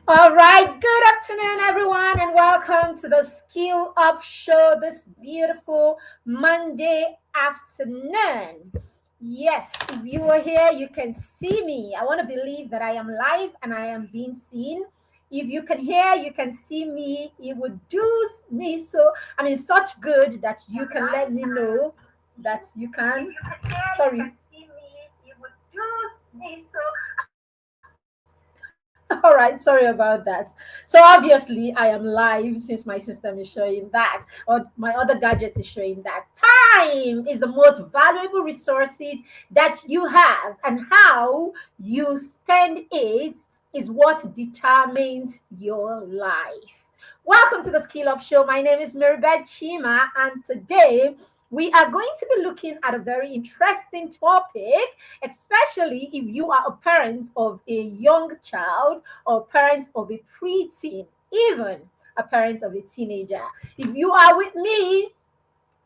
All right, good afternoon, everyone, and welcome to the Skill Up Show this beautiful Monday afternoon. Yes, if you are here, you can see me. I want to believe that I am live and I am being seen. If you can hear, you can see me. It would do me such good that you can let me know that you can. Sorry. All right, sorry about that. So obviously, I am live since my system is showing that, or my other gadget is showing that. Time is the most valuable resources that you have, and how you spend it is what determines your life. Welcome to the Skill Up Show. My name is Mirabed Chima, and today we are going to be looking at a very interesting topic, especially if you are a parent of a young child or parent of a preteen, even a parent of a teenager. If you are with me,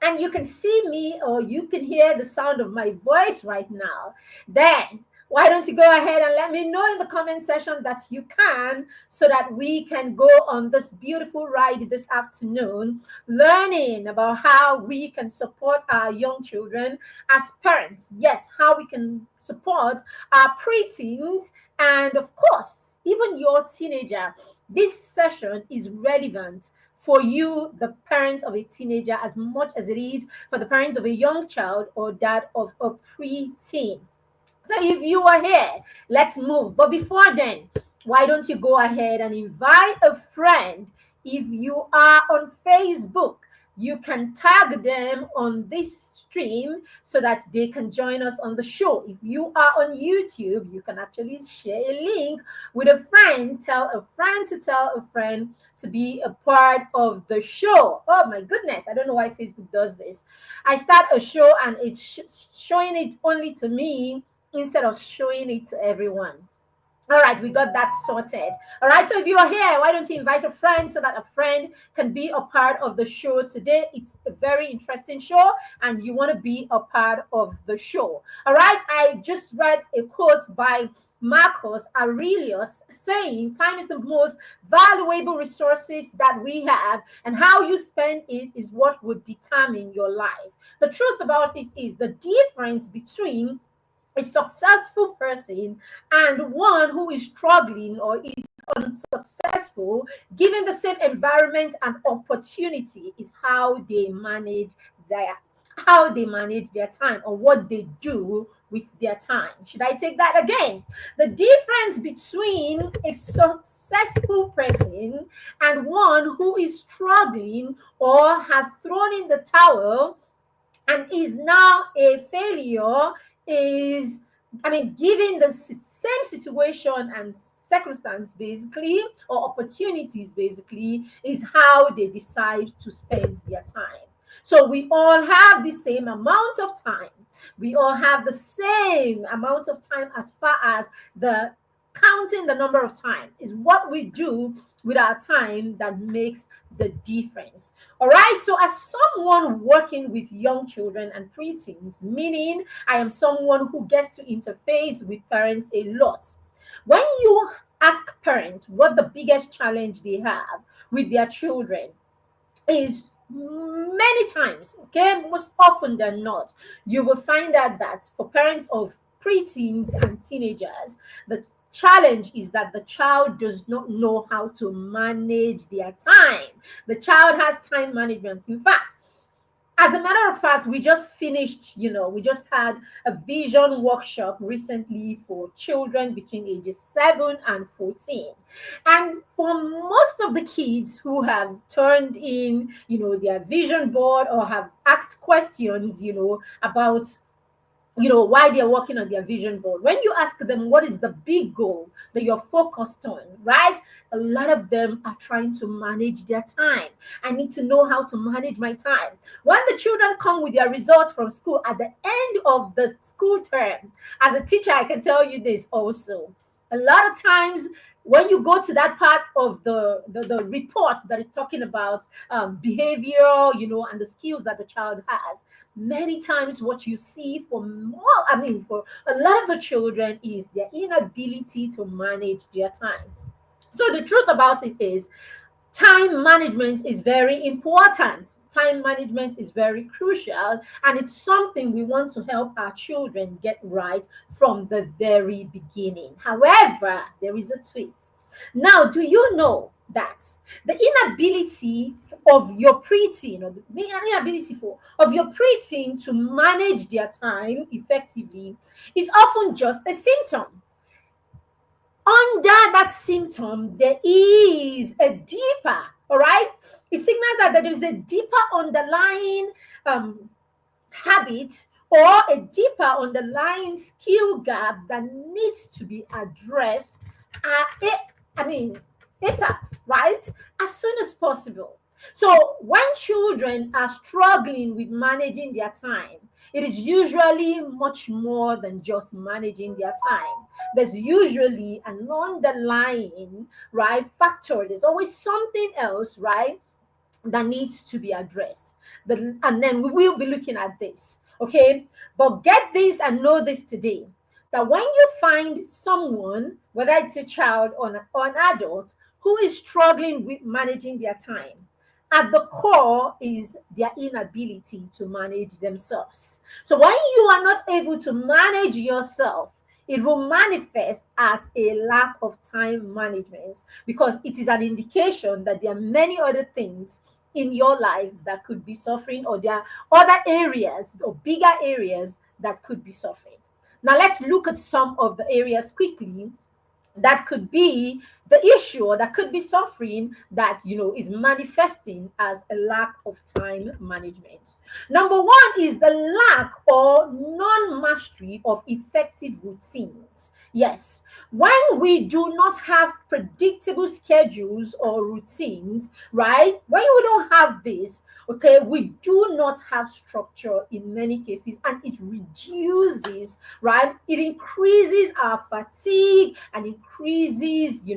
and you can see me or you can hear the sound of my voice right now, then why don't you go ahead and let me know in the comment section that you can, so that we can go on this beautiful ride this afternoon, learning about how we can support our young children as parents. Yes, how we can support our preteens, and of course, even your teenager. This session is relevant for you, the parent of a teenager, as much as it is for the parent of a young child or that of a preteen. So if you are here, let's move. But before then, why don't you go ahead and invite a friend? If you are on Facebook, you can tag them on this stream so that they can join us on the show. If you are on YouTube, you can actually share a link with a friend, tell a friend to tell a friend to be a part of the show. Oh my goodness, I don't know why Facebook does this. I start a show and it's showing it only to me instead of showing it to everyone. All right, we got that sorted. All right, so if you are here, why don't you invite a friend so that a friend can be a part of the show today? It's a very interesting show, and you want to be a part of the show. All right, I just read a quote by Marcus Aurelius saying, time is the most valuable resources that we have, and how you spend it is what would determine your life. The truth about it is the difference between a successful person and one who is struggling or is unsuccessful, given the same environment and opportunity, is their how they manage their time, or what they do with their time. Should I take that again? The difference between a successful person and one who is struggling or has thrown in the towel and is now a failure is, given the same situation and circumstance, basically, or opportunities, basically, is how they decide to spend their time. So we all have the same amount of time. We all have the same amount of time, as far as the counting the number of time is what we do with our time that makes the difference. All right. So, as someone working with young children and preteens, meaning I am someone who gets to interface with parents a lot. When you ask parents what the biggest challenge they have with their children is, many times, okay, most often than not, you will find out that for parents of preteens and teenagers, the challenge is that the child does not know how to manage their time. The child has time management. In fact, as a matter of fact, we just had a vision workshop recently for children between ages 7 and 14. And for most of the kids who have turned in, their vision board, or have asked questions, about why they're working on their vision board, when you ask them what is the big goal that you're focused on, right, a lot of them are trying to manage their time. I need to know how to manage my time. When the children come with their results from school at the end of the school term, as a teacher, I can tell you this also, a lot of times when you go to that part of the report that is talking about behavior, and the skills that the child has, many times what you see for a lot of the children is their inability to manage their time. So the truth about it is, time management is very important. Time management is very crucial, and it's something we want to help our children get right from the very beginning. However, there is a twist. Now, do you know that the inability of your preteen, or the inability of your preteen to manage their time effectively is often just a symptom? Under that symptom, there is a deeper, all right? It signals that there is a deeper underlying um, habit or a deeper underlying skill gap that needs to be addressed. I mean, ASAP, right? As soon as possible. So when children are struggling with managing their time, it is usually much more than just managing their time. There's usually an underlying, right, factor. There's always something else, right, that needs to be addressed. And then we will be looking at this. Okay. But get this and know this today, that when you find someone, whether it's a child or an adult, who is struggling with managing their time, at the core is their inability to manage themselves. So when you are not able to manage yourself, it will manifest as a lack of time management, because it is an indication that there are many other things in your life that could be suffering, or there are other areas or bigger areas that could be suffering. Now let's look at some of the areas quickly that could be the issue, or that could be suffering, that is manifesting as a lack of time management. Number one is the lack or non-mastery of effective routines. Yes, when we do not have predictable schedules or routines, right? When we don't have this, okay, we do not have structure in many cases, and it reduces, right? It increases our fatigue and increases,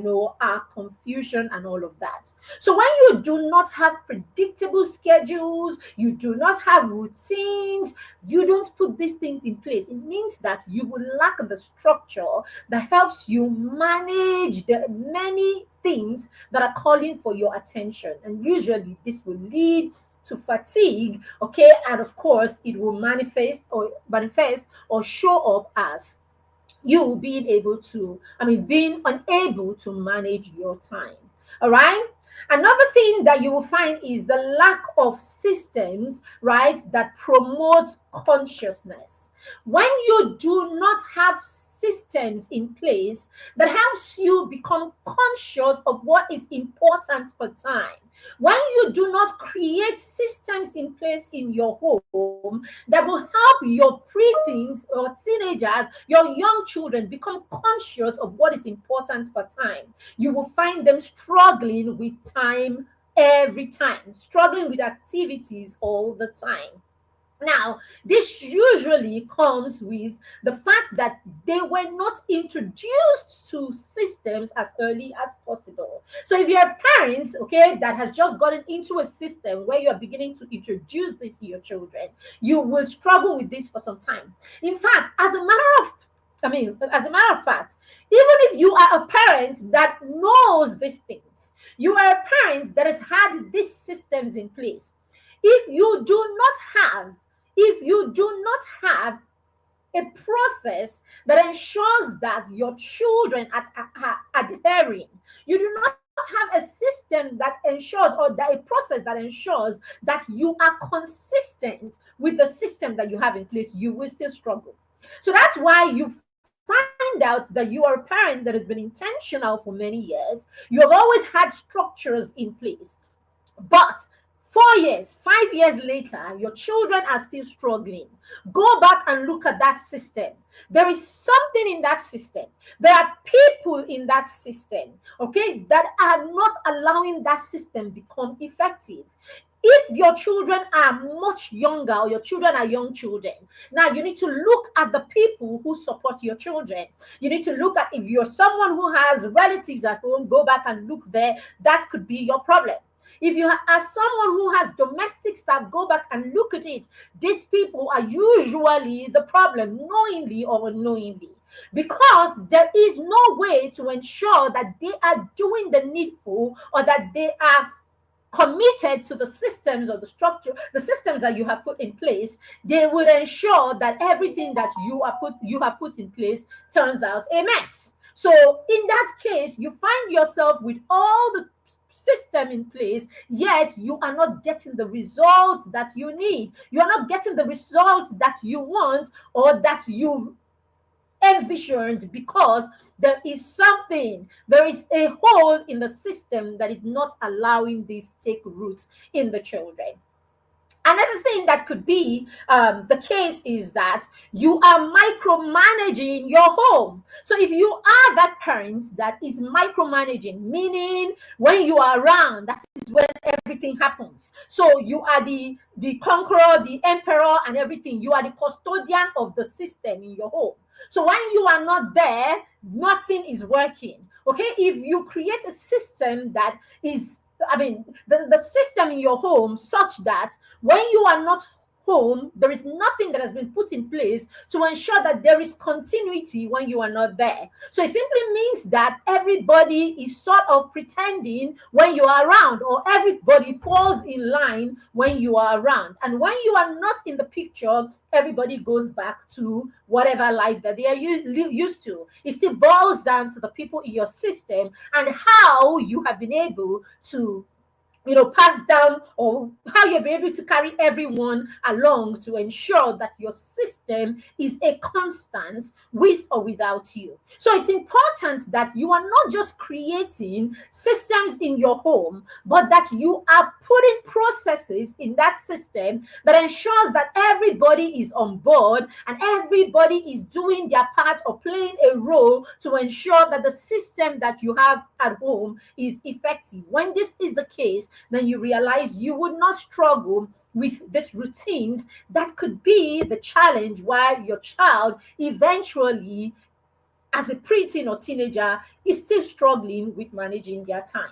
our confusion and all of that. So when you do not have predictable schedules, you do not have routines, you don't put these things in place, it means that you will lack the structure that helps you manage the many things that are calling for your attention. And usually this will lead to fatigue, okay, and of course it will manifest or show up as you being unable to manage your time. All right. Another thing that you will find is the lack of systems, right, that promotes consciousness. When you do not have systems in place that helps you become conscious of what is important for time, when you do not create systems in place in your home that will help your preteens or teenagers, your young children, become conscious of what is important for time, you will find them struggling with time every time, struggling with activities all the time. Now, this usually comes with the fact that they were not introduced to systems as early as possible. So, if you're a parent, okay, that has just gotten into a system where you're beginning to introduce this to your children, you will struggle with this for some time. In fact, as a matter of fact, even if you are a parent that knows these things, you are a parent that has had these systems in place. If you do not have if you do not have a process that ensures that your children are adhering, you do not have a system that ensures, or a process that ensures that you are consistent with the system that you have in place, you will still struggle. So that's why you find out that you are a parent that has been intentional for many years. You have always had structures in place. But 4 years, 5 years later, your children are still struggling. Go back and look at that system. There is something in that system. There are people in that system, okay, that are not allowing that system become effective. If your children are much younger, or your children are young children, now you need to look at the people who support your children. You need to look at, if you're someone who has relatives at home, go back and look there. That could be your problem. If you are someone who has domestic staff, go back and look at it. These people are usually the problem, knowingly or unknowingly. because there is no way to ensure that they are doing the needful, or that they are committed to the systems or the structure, the systems that you have put in place. They would ensure that everything that you have put in place turns out a mess. So in that case, you find yourself with all the system in place, yet you are not getting the results that you need. You are not getting the results that you want, or that you envisioned, because there is a hole in the system that is not allowing this take root in the children. Another thing that could be the case is that you are micromanaging your home. So if you are that parent that is micromanaging, meaning when you are around, that is when everything happens. So you are the conqueror, the emperor, and everything. You are the custodian of the system in your home. So when you are not there, nothing is working. Okay, if you create a system that is, the system in your home, such that when you are not home, there is nothing that has been put in place to ensure that there is continuity when you are not there. So it simply means that everybody is sort of pretending when you are around, or everybody falls in line when you are around. And when you are not in the picture, everybody goes back to whatever life that they are used to. It still boils down to the people in your system and how you have been able to, pass down, or how you'll be able to carry everyone along to ensure that your system is a constant with or without you. So it's important that you are not just creating systems in your home, but that you are putting processes in that system that ensures that everybody is on board and everybody is doing their part or playing a role to ensure that the system that you have at home is effective. When this is the case, then you realize you would not struggle with these routines that could be the challenge while your child eventually, as a preteen or teenager, is still struggling with managing their time.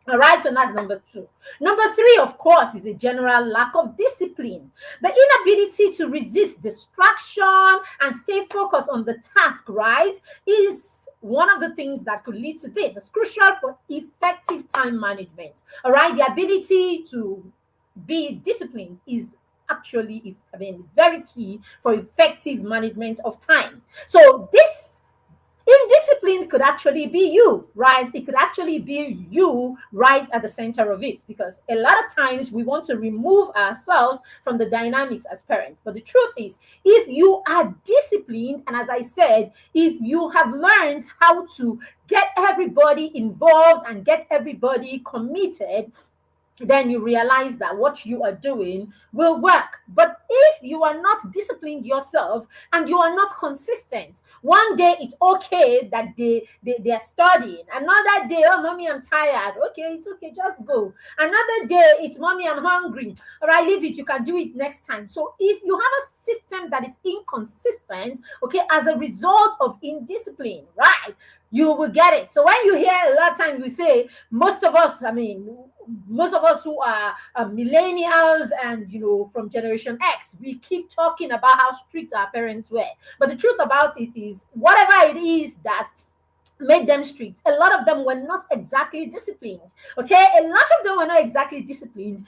All right, so that's number two. Number three, of course, is a general lack of discipline. The inability to resist distraction and stay focused on the task, right, is one of the things that could lead to this. It's crucial for effective time management. All right, the ability to be disciplined is actually, very key for effective management of time. So this indiscipline could actually be you, right? It could actually be you right at the center of it, because a lot of times we want to remove ourselves from the dynamics as parents. But the truth is, if you are disciplined, and as I said, if you have learned how to get everybody involved and get everybody committed, then you realize that what you are doing will work. But if you are not disciplined yourself and you are not consistent, one day it's okay that they are studying. Another day, oh, mommy, I'm tired. Okay, it's okay, just go. Another day, it's mommy, I'm hungry. All right, leave it. You can do it next time. So if you have a system that is inconsistent, okay, as a result of indiscipline, right, you will get it. So when you hear a lot of times we say, most of us who are millennials and from generation X, we keep talking about how strict our parents were. But the truth about it is, whatever it is that made them strict, a lot of them were not exactly disciplined. Okay, a lot of them were not exactly disciplined.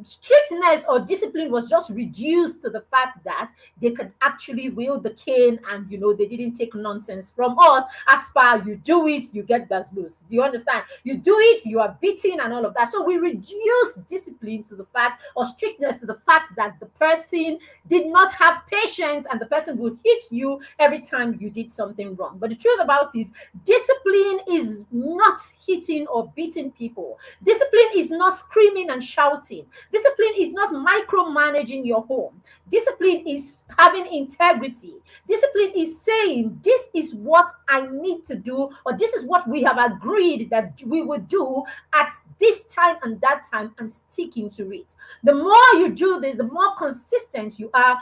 Strictness or discipline was just reduced to the fact that they could actually wield the cane, and they didn't take nonsense from us. As far you do it, you get gas boost. Do you understand? You do it, you are beaten and all of that. So we reduce discipline to the fact, or strictness to the fact, that the person did not have patience and the person would hit you every time you did something wrong. But the truth about it, discipline is not hitting or beating people. Discipline is not screaming and shouting. Discipline is not micromanaging your home. Discipline is having integrity. Discipline is saying, this is what I need to do, or this is what we have agreed that we would do at this time and that time, and sticking to it. The more you do this, the more consistent you are,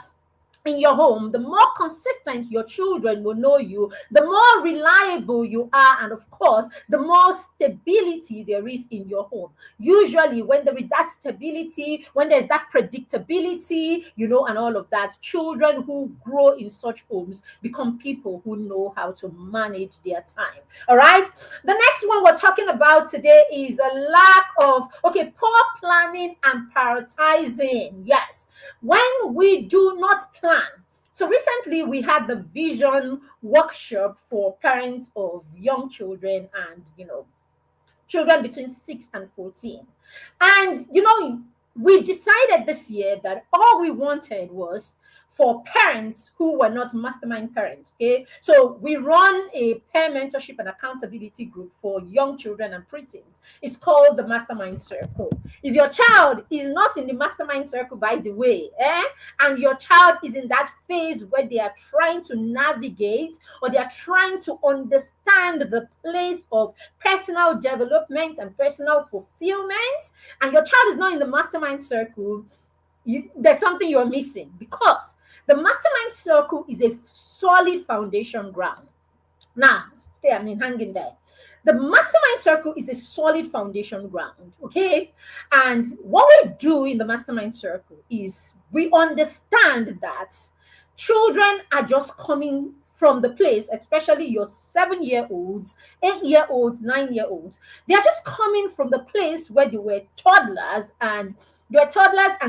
in your home, the more consistent your children will know you, the more reliable you are, and of course, the more stability there is in your home. Usually, when there is that stability, when there's that predictability, and all of that, children who grow in such homes become people who know how to manage their time. All right. The next one we're talking about today is a lack of, poor planning and prioritizing. Yes, when we do not plan. So recently we had the vision workshop for parents of young children and children between 6 and 14. And we decided this year that all we wanted was for parents who were not mastermind parents. Okay, so we run a peer mentorship and accountability group for young children and preteens. It's called the Mastermind Circle. If your child is not in the mastermind circle, by the way, and your child is in that phase where they are trying to navigate or they are trying to understand the place of personal development and personal fulfillment, and your child is not in the mastermind circle, there's something you're missing, because the mastermind circle is a solid foundation ground. Now, hanging there. The mastermind circle is a solid foundation ground, okay? And what we do in the mastermind circle is we understand that children are just coming from the place, especially your 7-year-olds, 8-year-olds, 9-year-olds. They are just coming from the place where they were toddlers and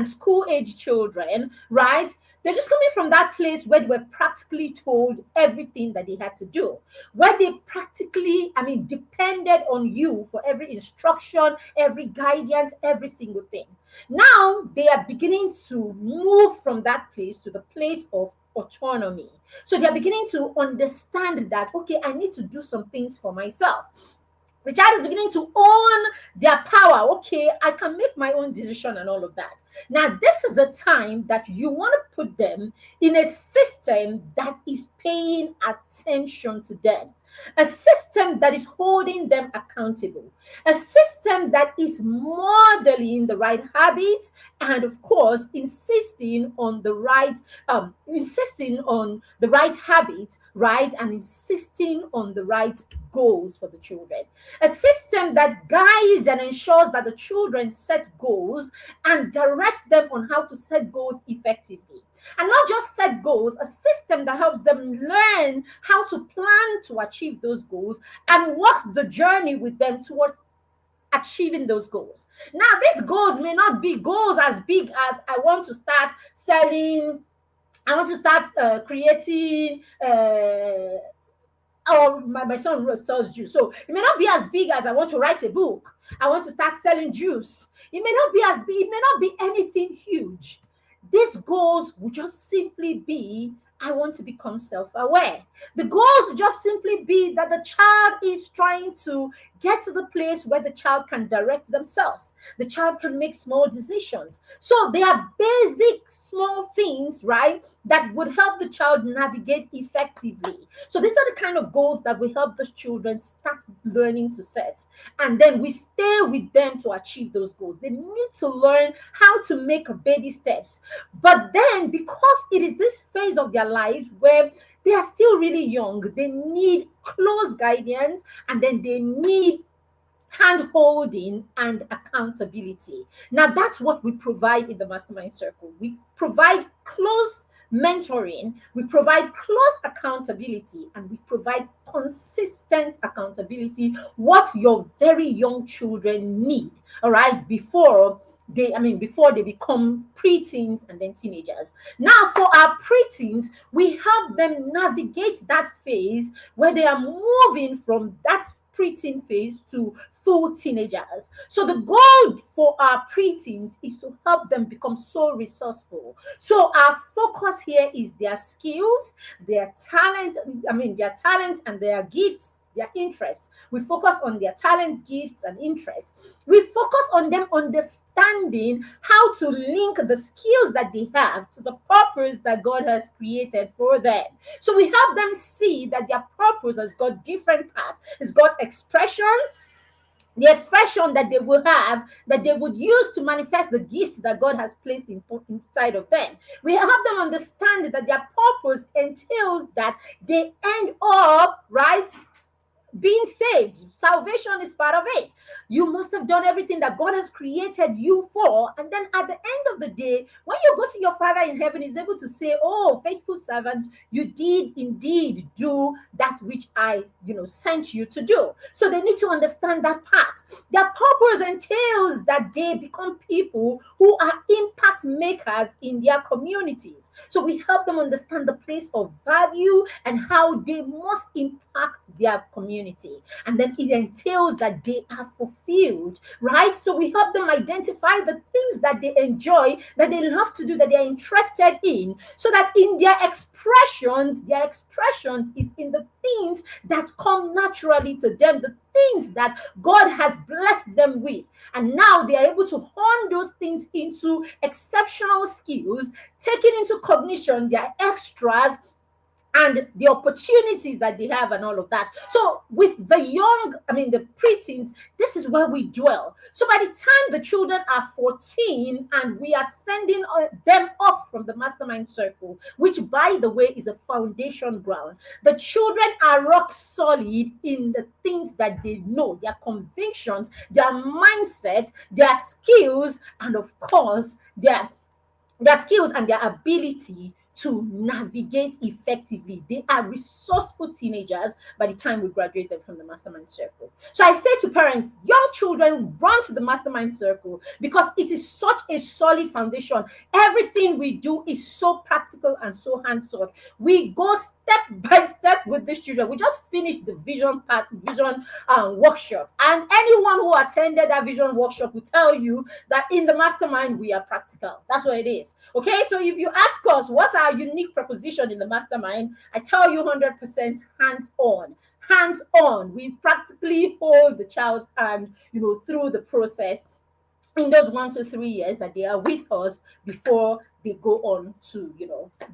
school age children, right? They're just coming from that place where they were practically told everything that they had to do, where they practically, depended on you for every instruction, every guidance, every single thing. Now they are beginning to move from that place to the place of autonomy. So they are beginning to understand that, okay, I need to do some things for myself. The child is beginning to own their power. Okay, I can make my own decision and all of that. Now, this is the time that you want to put them in a system that is paying attention to them, a system that is holding them accountable, a system that is modeling the right habits, and of course, insisting on the right habits, right, and insisting on the right goals for the children. A system that guides and ensures that the children set goals and directs them on how to set goals effectively. And not just set goals, a system that helps them learn how to plan to achieve those goals and walk the journey with them towards achieving those goals. Now, these goals may not be goals as big as I want to start selling, I want to start creating or my son sells juice. So it may not be as big as I want to write a book. I want to start selling juice. It may not be as big, it may not be anything huge. These goals will just simply be, I want to become self-aware. The goals will just simply be that the child is trying to get to the place where the child can direct themselves. The child can make small decisions. So they are basic small things, right, that would help the child navigate effectively. So these are the kind of goals that will help the children start learning to set. And then we stay with them to achieve those goals. They need to learn how to make baby steps. But then, because it is this phase of their life where they are still really young, they need close guidance, and then they need hand holding and accountability. Now, that's what we provide in the Mastermind Circle. We provide close mentoring, we provide close accountability, and we provide consistent accountability, what your very young children need, all right, before they become preteens and then teenagers. Now, for our preteens, we help them navigate that phase where they are moving from that preteen phase to full teenagers. So the goal for our preteens is to help them become so resourceful. So our focus here is their skills, their talent, their talent and their gifts, their interests. We focus on their talent, gifts, and interests. We focus on them understanding how to link the skills that they have to the purpose that God has created for them. So we help them see that their purpose has got different parts. It's got expressions, the expression that they will have, that they would use to manifest the gifts that God has placed inside of them. We help them understand that their purpose entails that they end up, right, being saved. Salvation is part of it. You must have done everything that God has created you for. And then at the end of the day, when you go to your Father in heaven, He's able to say, "Oh, faithful servant, you did indeed do that which I, sent you to do." So they need to understand that part. Their purpose entails that they become people who are impact makers in their communities. So we help them understand the place of value and how they must impact their community. And then it entails that they are fulfilled, right? So we help them identify the things that they enjoy, that they love to do, that they're interested in, so that in their expressions is in the things that come naturally to them, the things that God has blessed them with. And now they are able to hone those things into exceptional skills, taking into cognition their extras and the opportunities that they have and all of that. So with the young, the preteens, this is where we dwell. So by the time the children are 14 and we are sending them off from the mastermind circle, which by the way is a foundation ground, the children are rock solid in the things that they know, their convictions, their mindset, their skills, and of course their skills and their ability to navigate effectively. They are resourceful teenagers by the time we graduate them from the mastermind circle. So I say to parents, young children, run to the mastermind circle because it is such a solid foundation. Everything we do is so practical and so hands-on. We go step by step with these children. We just finished the vision workshop, and anyone who attended that vision workshop will tell you that in the mastermind we are practical. That's what it is. Okay, so if you ask us what's our unique proposition in the mastermind, I tell you 100% hands-on. Hands-on. We practically hold the child's hand, through the process in those 1 to 3 years that they are with us before they go on to,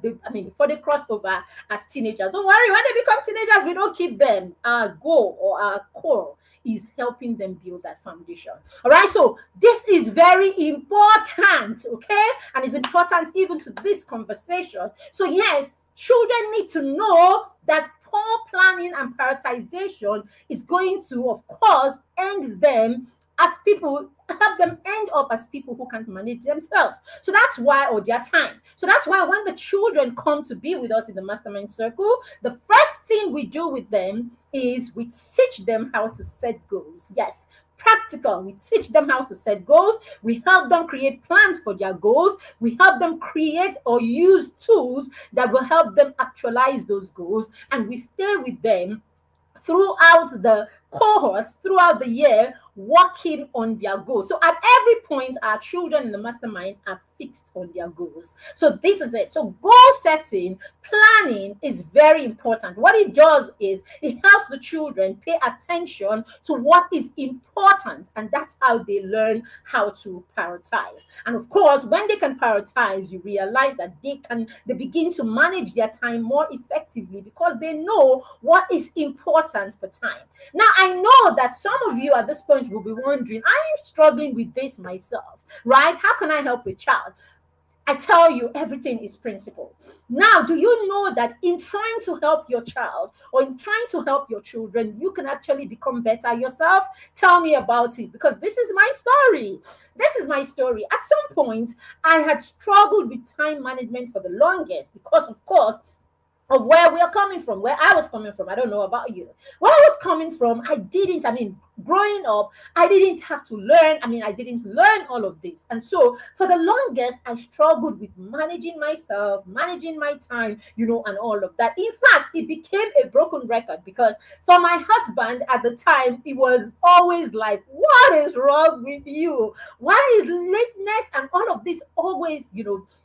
before they cross over as teenagers. Don't worry, when they become teenagers, we don't keep them. Our goal or our core is helping them build that foundation. All right, so this is very important, okay? And it's important even to this conversation. So, yes, children need to know that poor planning and prioritization is going to, of course, end them as people, help them end up as people who can't manage themselves. So that's why, or their time. So that's why when the children come to be with us in the mastermind circle, the first thing we do with them is we teach them how to set goals. Yes, practical. We teach them how to set goals. We help them create plans for their goals. We help them create or use tools that will help them actualize those goals. And we stay with them throughout the cohorts, throughout the year, working on their goals. So at every point, our children in the mastermind are fixed on their goals. So this is it. So goal setting, planning is very important. What it does is it helps the children pay attention to what is important, and that's how they learn how to prioritize. And of course, when they can prioritize, you realize that they begin to manage their time more effectively because they know what is important for time. Now, I know that some of you at this point will be wondering, I am struggling with this myself, right? How can I help a child? I tell you, everything is principle. Now, do you know that in trying to help your child or in trying to help your children, you can actually become better yourself? Tell me about it, because this is my story. This is my story. At some point, I had struggled with time management for the longest because, of course, of where we are coming from, where I was coming from. I don't know about you. Where I was coming from, growing up, I didn't have to learn. I didn't learn all of this. And so for the longest, I struggled with managing myself, managing my time, and all of that. In fact, it became a broken record because for my husband at the time, it was always like, what is wrong with you? Why is lateness and all of this always,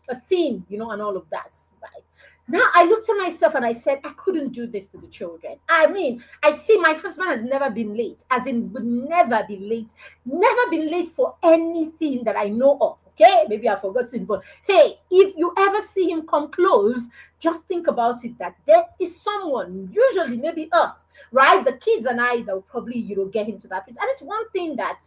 a thing, and all of that, right? Now I looked at myself and I said, I couldn't do this to the children. I see my husband has never been late, as in would never be late for anything that I know of. Okay, maybe I've forgotten, but hey, if you ever see him come close, just think about it that there is someone, usually maybe us, right? The kids and I that will probably, get him to that place. And it's one thing that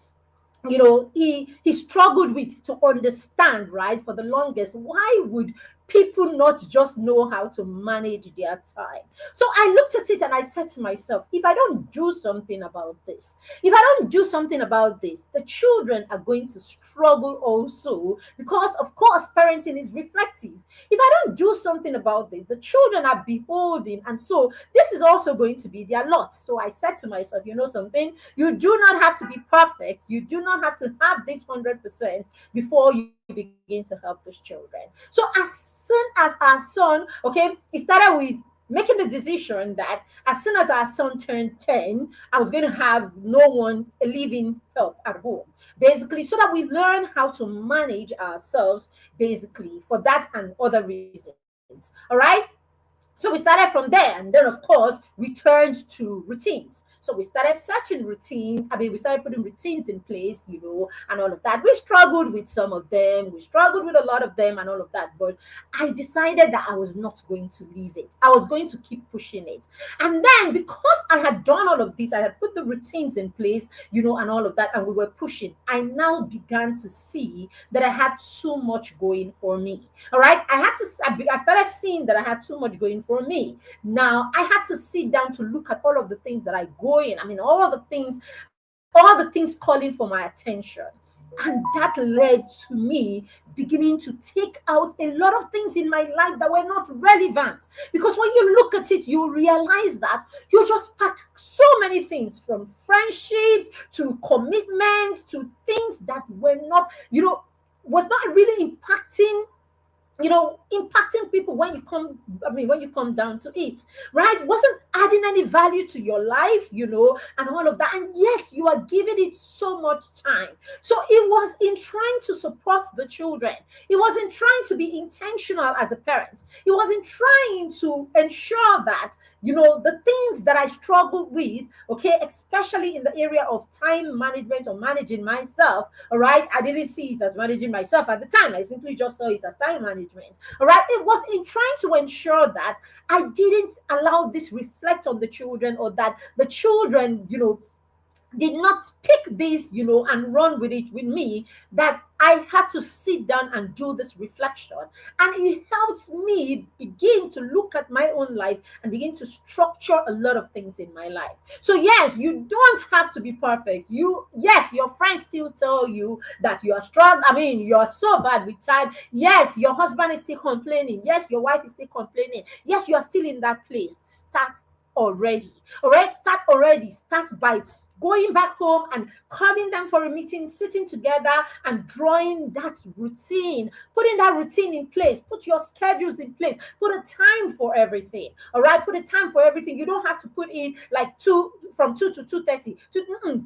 he struggled with to understand, right, for the longest. Why would people not just know how to manage their time? So I looked at it and I said to myself, if I don't do something about this, if I don't do something about this, the children are going to struggle also, because of course parenting is reflective. If I don't do something about this, the children are beholding, and so this is also going to be their lot. So I said to myself, you know something, you do not have to be perfect. You do not have to have this 100% before you begin to help those children. So as soon as our son, okay, it started with making the decision that as soon as our son turned 10, I was going to have no one living help at home. Basically, so that we learn how to manage ourselves, basically, for that and other reasons. All right. So we started from there, and then of course we turned to routines. So we started searching routines. I mean, we started putting routines in place, and all of that. We struggled with some of them. We struggled with a lot of them and all of that. But I decided that I was not going to leave it. I was going to keep pushing it. And then because I had done all of this, I had put the routines in place, and all of that, and we were pushing. I now began to see that I had so much going for me. All right. I started seeing that I had too much going for me. Now I had to sit down to look at all of the things that I go in. I mean, all the things calling for my attention. And that led to me beginning to take out a lot of things in my life that were not relevant. Because when you look at it, you realize that you just pack so many things, from friendships to commitments to things that were not, was not really impacting people when you come, when you come down to it, right? Wasn't adding any value to your life, and all of that. And yet you are giving it so much time. So it was in trying to support the children. It wasn't trying to be intentional as a parent. It wasn't trying to ensure that, the things that I struggled with, okay, especially in the area of time management or managing myself, all right? I didn't see it as managing myself at the time. I simply just saw it as time management. All right. It was in trying to ensure that I didn't allow this reflect on the children, or that the children, did not pick this, and run with it with me, that I had to sit down and do this reflection. And it helps me begin to look at my own life and begin to structure a lot of things in my life. So yes, you don't have to be perfect. Yes, your friends still tell you that you are strong. I mean, you're so bad with time. Yes, your husband is still complaining. Yes, your wife is still complaining. Yes, you are still in that place. Start already. All right, start already. Start by going back home and calling them for a meeting, sitting together and drawing that routine, putting that routine in place, put your schedules in place, put a time for everything. All right, put a time for everything. You don't have to put in like from 2 to 2:30.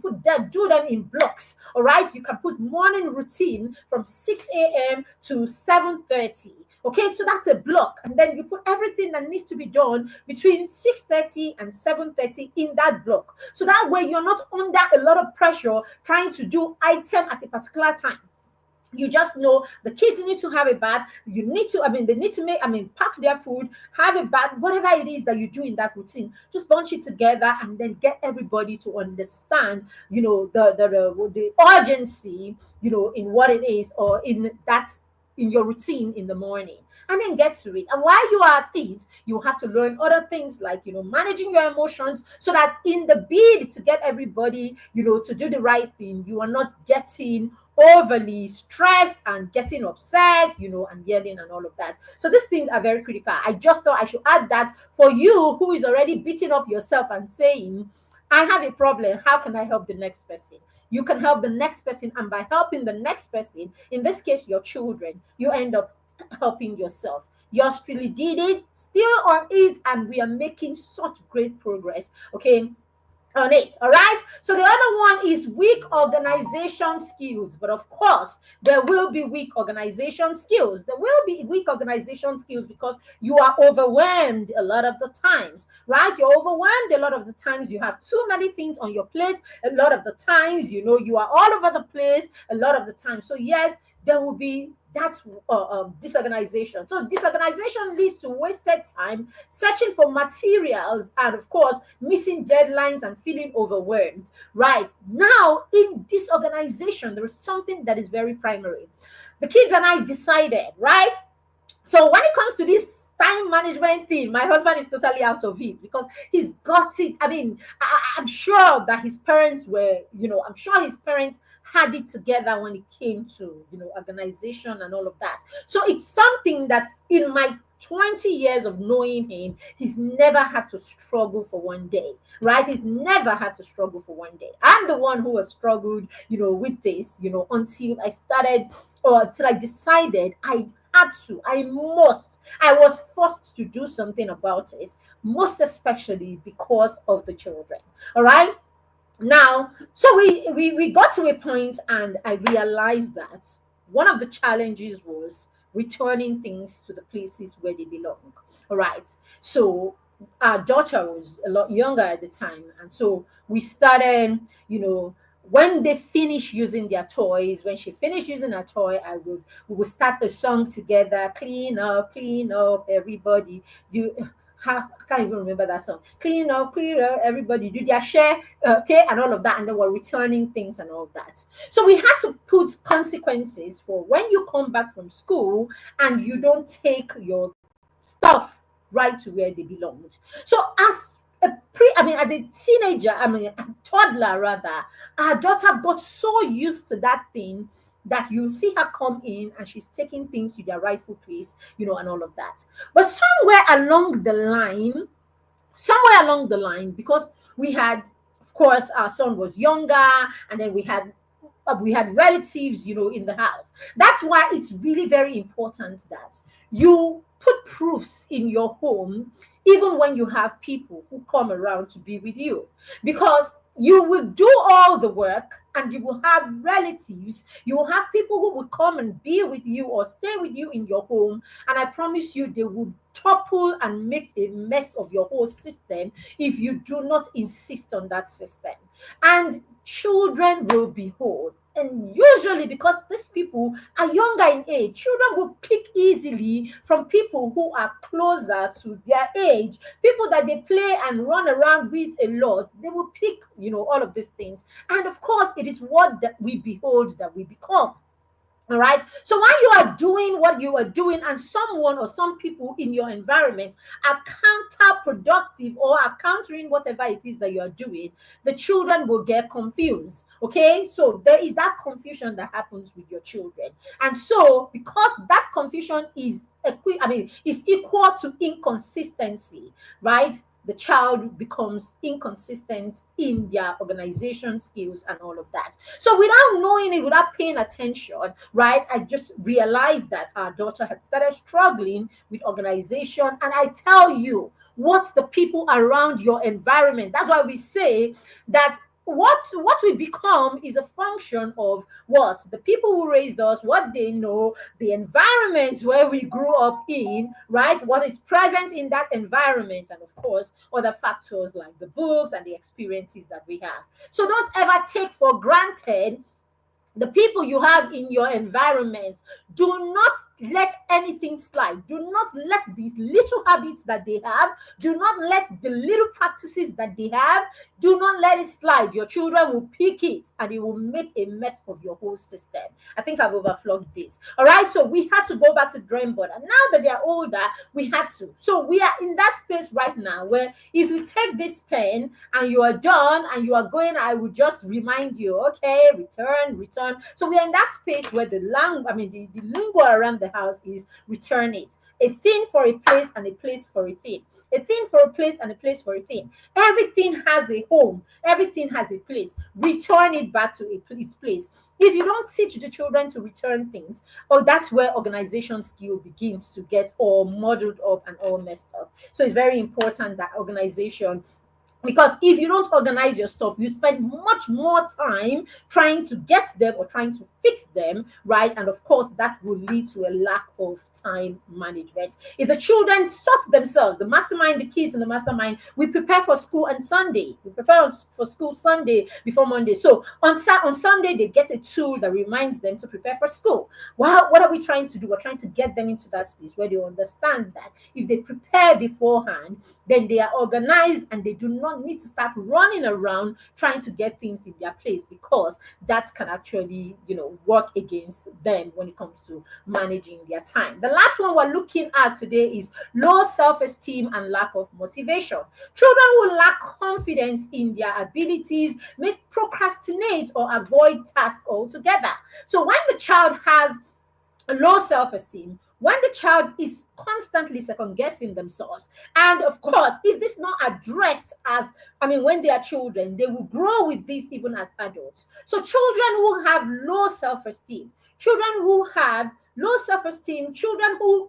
Put that, do them in blocks. All right, you can put morning routine from 6 a.m. to 7:30. Okay, so that's a block. And then you put everything that needs to be done between 6:30 and 7:30 in that block. So that way you're not under a lot of pressure trying to do item at a particular time. You just know the kids need to have a bath. You need to, they need to pack their food, have a bath, whatever it is that you do in that routine. Just bunch it together and then get everybody to understand, the urgency, in what it is, or in your routine in the morning, and then get to it. And while you are at it, you have to learn other things like, managing your emotions, so that in the bid to get everybody, to do the right thing, you are not getting overly stressed and getting upset, and yelling and all of that. So these things are very critical. I just thought I should add that for you who is already beating up yourself and saying, I have a problem. How can I help the next person? You can help the next person, and by helping the next person, in this case your children, you end up helping yourself. Yours truly did it, still on it, and we are making such great progress, okay, on it. All right. So the other one is weak organization skills. But of course, there will be weak organization skills. There will be weak organization skills because you are overwhelmed a lot of the times, right? You're overwhelmed a lot of the times. You have too many things on your plate. A lot of the times, you are all over the place a lot of the time. So yes, there will be that disorganization. So disorganization leads to wasted time searching for materials and, of course, missing deadlines and feeling overwhelmed. Right now, in disorganization, there is something that is very primary. The kids and I decided, right? So when it comes to this time management thing, my husband is totally out of it because he's got it. I mean, I'm sure that his parents were, I'm sure his parents had it together when it came to, organization and all of that. So it's something that in my 20 years of knowing him, he's never had to struggle for one day, right? He's never had to struggle for one day. I'm the one who has struggled, with this, until I started, or until I decided I was forced to do something about it, most especially because of the children. All right. Now, so we got to a point, and I realized that one of the challenges was returning things to the places where they belong. All right. So our daughter was a lot younger at the time, and so we started, when they finish using their toys, when she finished using her toy, we would start a song together. Clean up, everybody. Do I can't even remember that song. Clean up, everybody do their share, okay, and all of that, and then we're returning things and all that. So we had to put consequences for when you come back from school and you don't take your stuff right to where they belonged. So as a teenager, a toddler rather, our daughter got so used to that thing that you see her come in and she's taking things to their rightful place, and all of that. But somewhere along the line, because we had, of course, our son was younger, and then we had relatives, in the house. That's why it's really very important that you put proofs in your home, even when you have people who come around to be with you, because you will do all the work, and you will have relatives, you will have people who will come and be with you or stay with you in your home, and I promise you they will topple and make a mess of your whole system if you do not insist on that system. And children will behold, and usually, because these people are younger in age, children will pick easily from people who are closer to their age, people that they play and run around with a lot. They will pick, all of these things. And of course, it is what that we behold that we become. All right. So while you are doing what you are doing, and someone or some people in your environment are counterproductive or are countering whatever it is that you are doing, the children will get confused. Okay. So there is that confusion that happens with your children. And so, because that confusion is equal to inconsistency, right? The child becomes inconsistent in their organization skills and all of that. So without knowing it, without paying attention, right, I just realized that our daughter had started struggling with organization. And I tell you, what's the people around your environment? That's why we say that what we become is a function of what the people who raised us, what they know, the environment where we grew up in, right? What is present in that environment, and of course, other factors like the books and the experiences that we have. So don't ever take for granted the people you have in your environment. Do not let anything slide. Do not let the little habits that they have, do not let the little practices that they have, do not let it slide. Your children will pick it, and it will make a mess of your whole system. I think I've overflogged this. All right. So we had to go back to drawing board. And now that they are older, we had to. So we are in that space right now where if you take this pen and you are done and you are going, I will just remind you, okay, return. So we are in that space where the lingo around the house is return it. A thing for a place and a place for a thing. A thing for a place and a place for a thing. Everything has a home. Everything has a place. Return it back to its place. If you don't teach the children to return things, that's where organization skill begins to get all muddled up and all messed up. So it's very important that organization Because if you don't organize your stuff, you spend much more time trying to get them or trying to fix them, right? And of course, that will lead to a lack of time management. If the children sort themselves, the mastermind, the kids in the mastermind, we prepare for school on Sunday. We prepare for school Sunday before Monday. So on Sunday, they get a tool that reminds them to prepare for school. Well, what are we trying to do? We're trying to get them into that space where they understand that if they prepare beforehand, then they are organized and they do not need to start running around trying to get things in their place, because that can actually, work against them when it comes to managing their time. The last one we're looking at today is low self-esteem and lack of motivation. Children who lack confidence in their abilities may procrastinate or avoid tasks altogether. So when the child has low self-esteem, when the child is constantly second guessing themselves, and of course, if this is not addressed as, when they are children, they will grow with this even as adults. So children who have low self-esteem, children who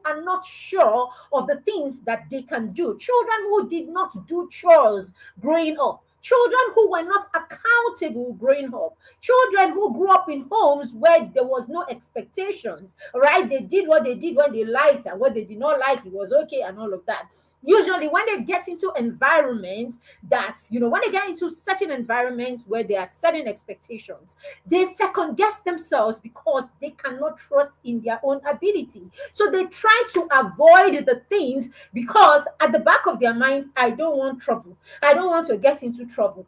are not sure of the things that they can do, children who did not do chores growing up, children who were not accountable growing up, children who grew up in homes where there was no expectations, right? They did what they did when they liked, and what they did not like, it was okay, and all of that. Usually when they get into environments that, when they get into certain environments where there are certain expectations, they second guess themselves because they cannot trust in their own ability. So they try to avoid the things because at the back of their mind, I don't want trouble. I don't want to get into trouble,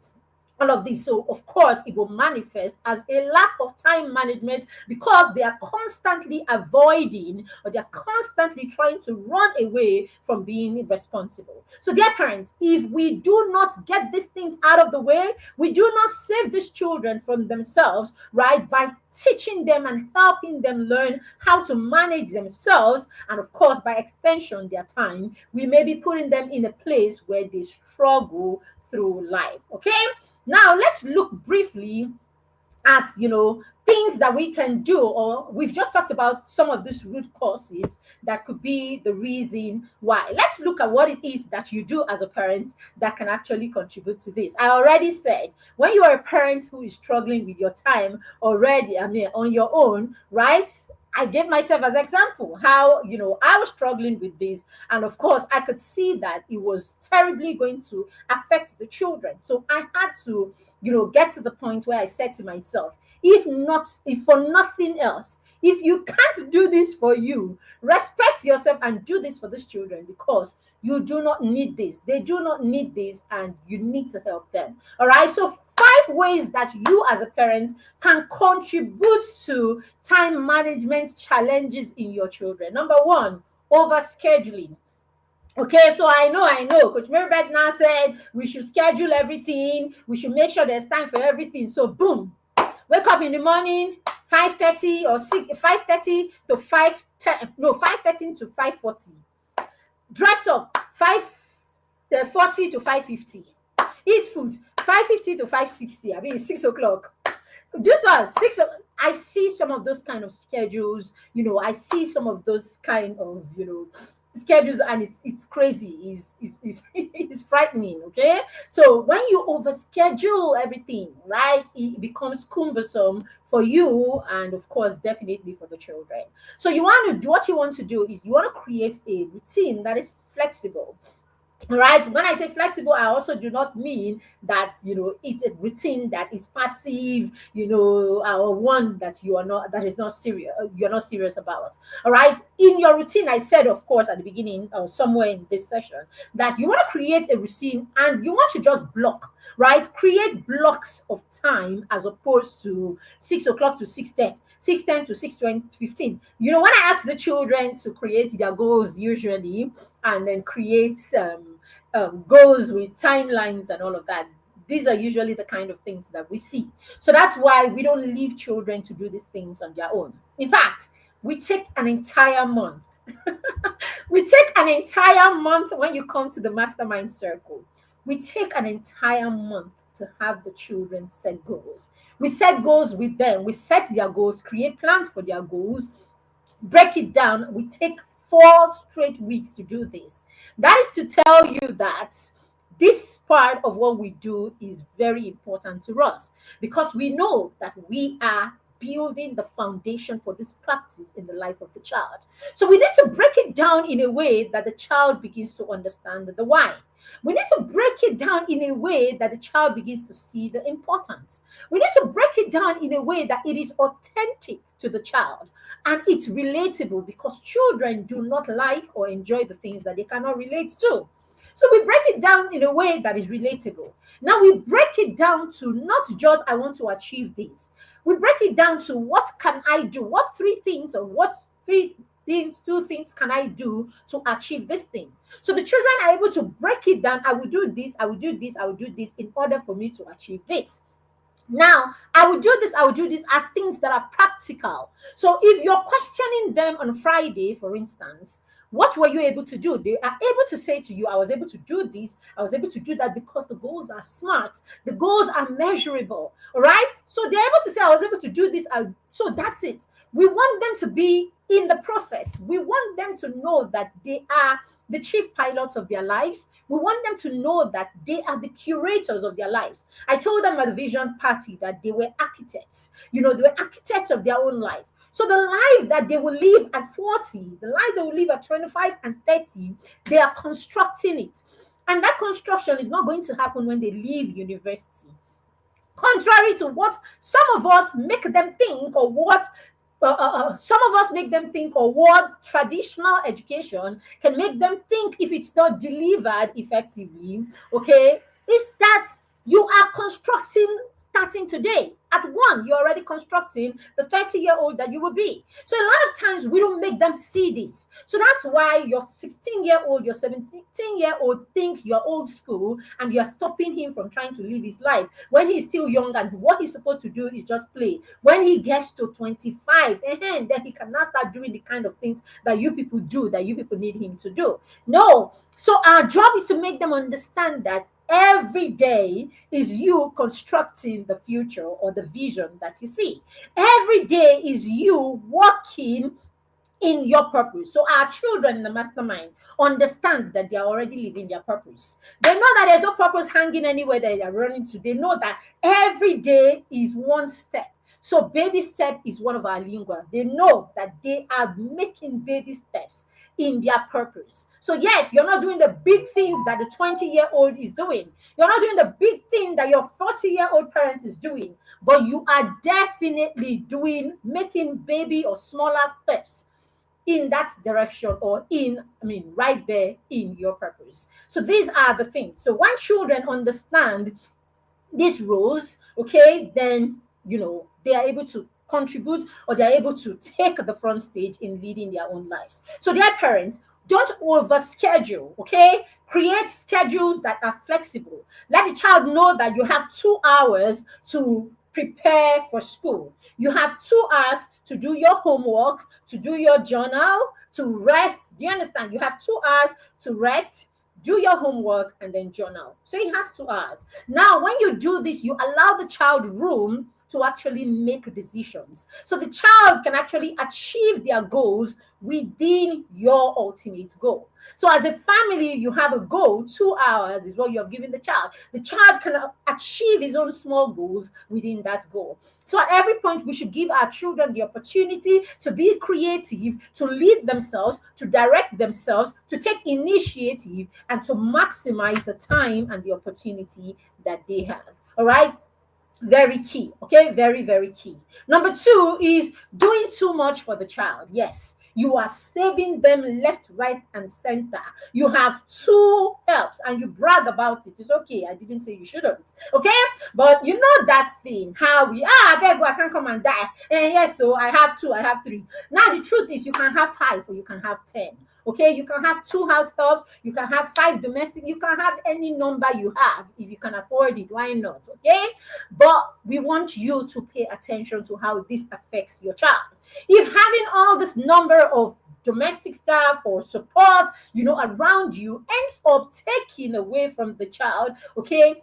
all of this. So of course it will manifest as a lack of time management, because they are constantly avoiding, or they're constantly trying to run away from being responsible. So dear parents, if we do not get these things out of the way, we do not save these children from themselves, right, by teaching them and helping them learn how to manage themselves, and of course by extension their time, we may be putting them in a place where they struggle through life. Okay, now let's look briefly at things that we can do, or we've just talked about some of these root causes that could be the reason why. Let's look at what it is that you do as a parent that can actually contribute to this. I already said, when you are a parent who is struggling with your time already, on your own, right? I gave myself as example how I was struggling with this, and of course I could see that it was terribly going to affect the children. So I had to get to the point where I said to myself, if for nothing else, if you can't do this for you, respect yourself and do this for these children, because you do not need this. They do not need this, and you need to help them. All right. So 5 ways that you as a parent can contribute to time management challenges in your children. Number one, overscheduling. Okay, so I know. Coach Marybeth now said we should schedule everything. We should make sure there's time for everything. So boom, wake up in the morning, 5:30 or 5:30 to 5:10. No, 5:30 to 5:40. Dress up, 5:40 to 5:50. Eat food, 5:50 to 5:60. It's 6 o'clock. This one, I see some of those kind of schedules. I see some of those kind of schedules, and it's crazy. It's frightening. Okay, so when you overschedule everything, right, it becomes cumbersome for you, and of course definitely for the children. So what you want to do is you want to create a routine that is flexible. Right, when I say flexible, I also do not mean that it's a routine that is passive, or one that is not serious, you're not serious about. All right, in your routine, I said, of course, at the beginning or somewhere in this session, that you want to create a routine and you want to just block, right? Create blocks of time as opposed to 6 o'clock to 6:10. 6:10 to 6:15. When I ask the children to create their goals usually, and then create goals with timelines and all of that, these are usually the kind of things that we see. So that's why we don't leave children to do these things on their own. In fact, we take an entire month. We take an entire month when you come to the mastermind circle. We take an entire month to have the children set goals. We set goals with them. We set their goals, create plans for their goals, break it down. We take 4 straight weeks to do this. That is to tell you that this part of what we do is very important to us because we know that we are building the foundation for this practice in the life of the child. So we need to break it down in a way that the child begins to understand the why. We need to break it down in a way that the child begins to see the importance. We need to break it down in a way that it is authentic to the child and it's relatable because children do not like or enjoy the things that they cannot relate to. So we break it down in a way that is relatable. Now we break it down to not just I want to achieve this. We break it down to what can I do? What three things or what three things, two things can I do to achieve this thing? So the children are able to break it down. I will do this, I will do this, I will do this in order for me to achieve this. Now, I will do this, I will do this are things that are practical. So if you're questioning them on Friday, for instance, what were you able to do? They are able to say to you, I was able to do this, I was able to do that because the goals are smart, the goals are measurable. All right. So they're able to say, I was able to do this. So that's it. We want them to be in the process. We want them to know that they are the chief pilots of their lives. We want them to know that they are the curators of their lives. I told them at the vision party that they were architects. They were architects of their own life. So the life that they will live at 40, the life they will live at 25 and 30, they are constructing it. And that construction is not going to happen when they leave university. Contrary to what some of us make them think, or what some of us make them think, or what traditional education can make them think if it's not delivered effectively, okay, is that you are constructing starting today. At one, you're already constructing the 30-year-old that you will be. So a lot of times we don't make them see this. So that's why your 16-year-old, your 17-year-old thinks you're old school and you're stopping him from trying to live his life when he's still young and what he's supposed to do is just play. When he gets to 25, then he can now start doing the kind of things that you people do, that you people need him to do. No. So our job is to make them understand that every day is you constructing the future or the vision that you see. Every day is you working in your purpose. So our children in the mastermind understand that they are already living their purpose. They know that there's no purpose hanging anywhere that they are running to. They know that every day is one step. So baby step is one of our lingua. They know that they are making baby steps in their purpose. So yes, you're not doing the big things that the 20-year-old is doing. You're not doing the big thing that your 40-year-old parent is doing, but you are definitely making baby or smaller steps in that direction, or right there in your purpose. So these are the things. So when children understand these rules, okay, then they are able to contribute, or they are able to take the front stage in leading their own lives. So their parents, don't over schedule, okay? Create schedules that are flexible. Let the child know that you have 2 hours to prepare for school. You have 2 hours to do your homework, to do your journal, to rest. Do you understand? You have 2 hours to rest, do your homework, and then journal. So he has 2 hours. Now, when you do this, you allow the child room to actually make decisions. So the child can actually achieve their goals within your ultimate goal. So as a family, you have a goal, 2 hours is what you have given the child. The child can achieve his own small goals within that goal. So at every point, we should give our children the opportunity to be creative, to lead themselves, to direct themselves, to take initiative, and to maximize the time and the opportunity that they have. All right. Very key. Okay. Very, very key. Number two is doing too much for the child. Yes. You are saving them left, right, and center. You have two helps and you brag about it. It's okay. I didn't say you shouldn't. Okay. But you know that thing, how I beg, I can't come and die. And yes, so I have two, I have three. Now the truth is you can have 5 or you can have 10. Okay, you can have 2 house helps, you can have 5 domestic, you can have any number you have if you can afford it. Why not? Okay, but we want you to pay attention to how this affects your child. If having all this number of domestic staff or support, around you ends up taking away from the child, okay,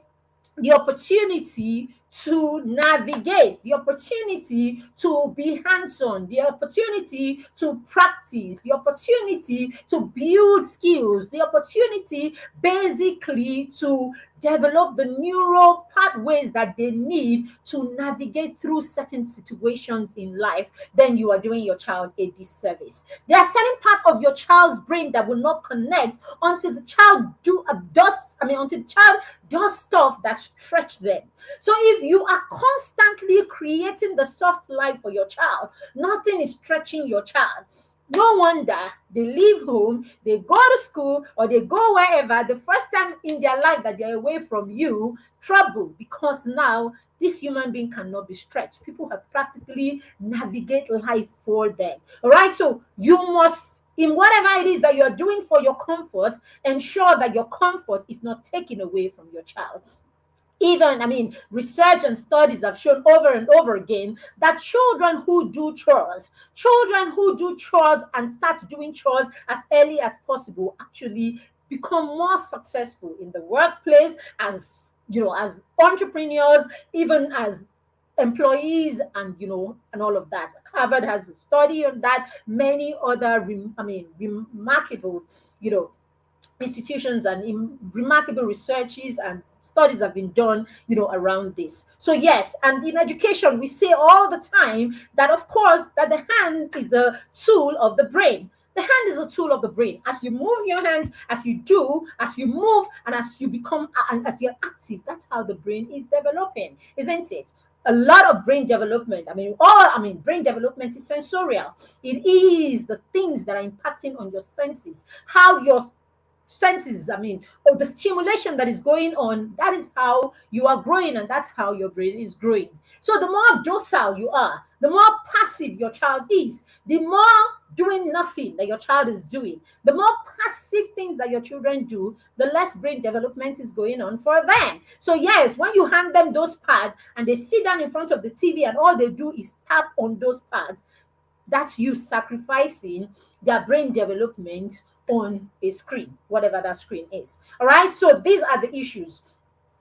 the opportunity to navigate, the opportunity to be hands on, the opportunity to practice, the opportunity to build skills, the opportunity basically to develop the neural pathways that they need to navigate through certain situations in life, then you are doing your child a disservice. There are certain part of your child's brain that will not connect until the child until the child does stuff that stretch them. So if you are constantly creating the soft life for your child, nothing is stretching your child. No wonder they leave home, they go to school, or they go wherever. The first time in their life that they're away from you, trouble, because now this human being cannot be stretched. People have practically navigate life for them. All right, so you must, in whatever it is that you're doing for your comfort, ensure that your comfort is not taken away from your child. Even, research and studies have shown over and over again that children who do chores and start doing chores as early as possible actually become more successful in the workplace, as entrepreneurs, even as employees, and all of that. Harvard has a study on that. Many other remarkable, you know institutions and remarkable researches and studies have been done, around this. So yes, and in education we say all the time that, of course, that the hand is the tool of the brain. The hand is a tool of the brain. As you move your hands, as you move, and as you become, and as you're active, that's how the brain is developing, isn't it? A lot of brain development. Brain development is sensorial. It is the things that are impacting on your senses, how your senses, or the stimulation that is going on. That is how you are growing, and that's how your brain is growing. So the more docile you are, the more passive your child is, the more doing nothing that your child is doing, the more passive things that your children do, the less brain development is going on for them. So yes, when you hand them those pads and they sit down in front of the TV and all they do is tap on those pads, that's you sacrificing their brain development on a screen, whatever that screen is. All right. So these are the issues.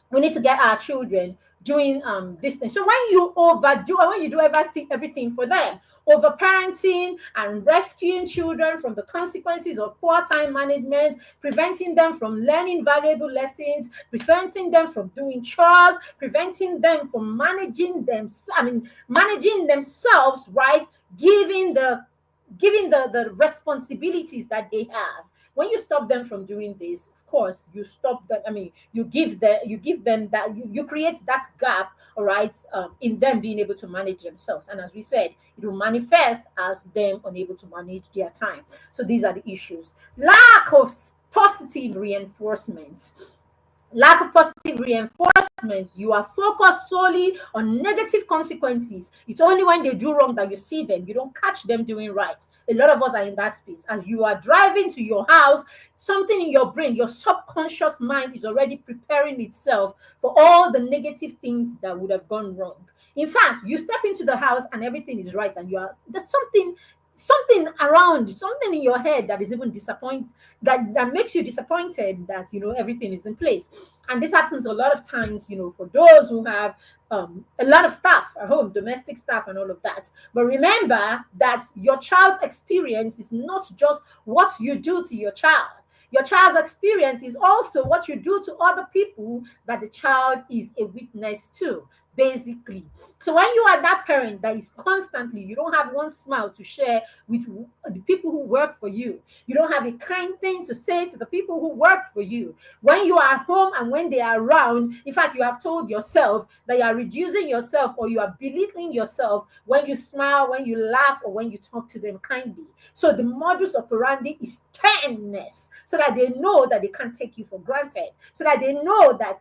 We need to get our children doing this thing. So when you overdo, or when you do everything for them, over parenting and rescuing children from the consequences of poor time management, preventing them from learning valuable lessons, preventing them from doing chores, preventing them from managing themselves, right? Giving the responsibilities that they have. When you stop them from doing this, of course, you stop them. You give them that, you create that gap, all right, in them being able to manage themselves. And as we said, it will manifest as them unable to manage their time. So these are the issues. Lack of positive reinforcement. Lack of positive reinforcement. You are focused solely on negative consequences. It's only when they do wrong that you see them. You don't catch them doing right. A lot of us are in that space. As you are driving to your house, something in your brain, your subconscious mind is already preparing itself for all the negative things that would have gone wrong. In fact, you step into the house and everything is right, and there's something around, something in your head that is even disappointed, that makes you disappointed that everything is in place. And this happens a lot of times, for those who have a lot of staff at home, domestic staff and all of that. But remember that your child's experience is not just what you do to your child. Your child's experience is also what you do to other people that the child is a witness to, basically. So when you are that parent that is constantly, you don't have one smile to share with the people who work for you. You don't have a kind thing to say to the people who work for you. When you are home and when they are around, in fact, you have told yourself that you are reducing yourself or you are belittling yourself when you smile, when you laugh, or when you talk to them kindly. So the modus operandi is sternness, so that they know that they can't take you for granted, so that they know that,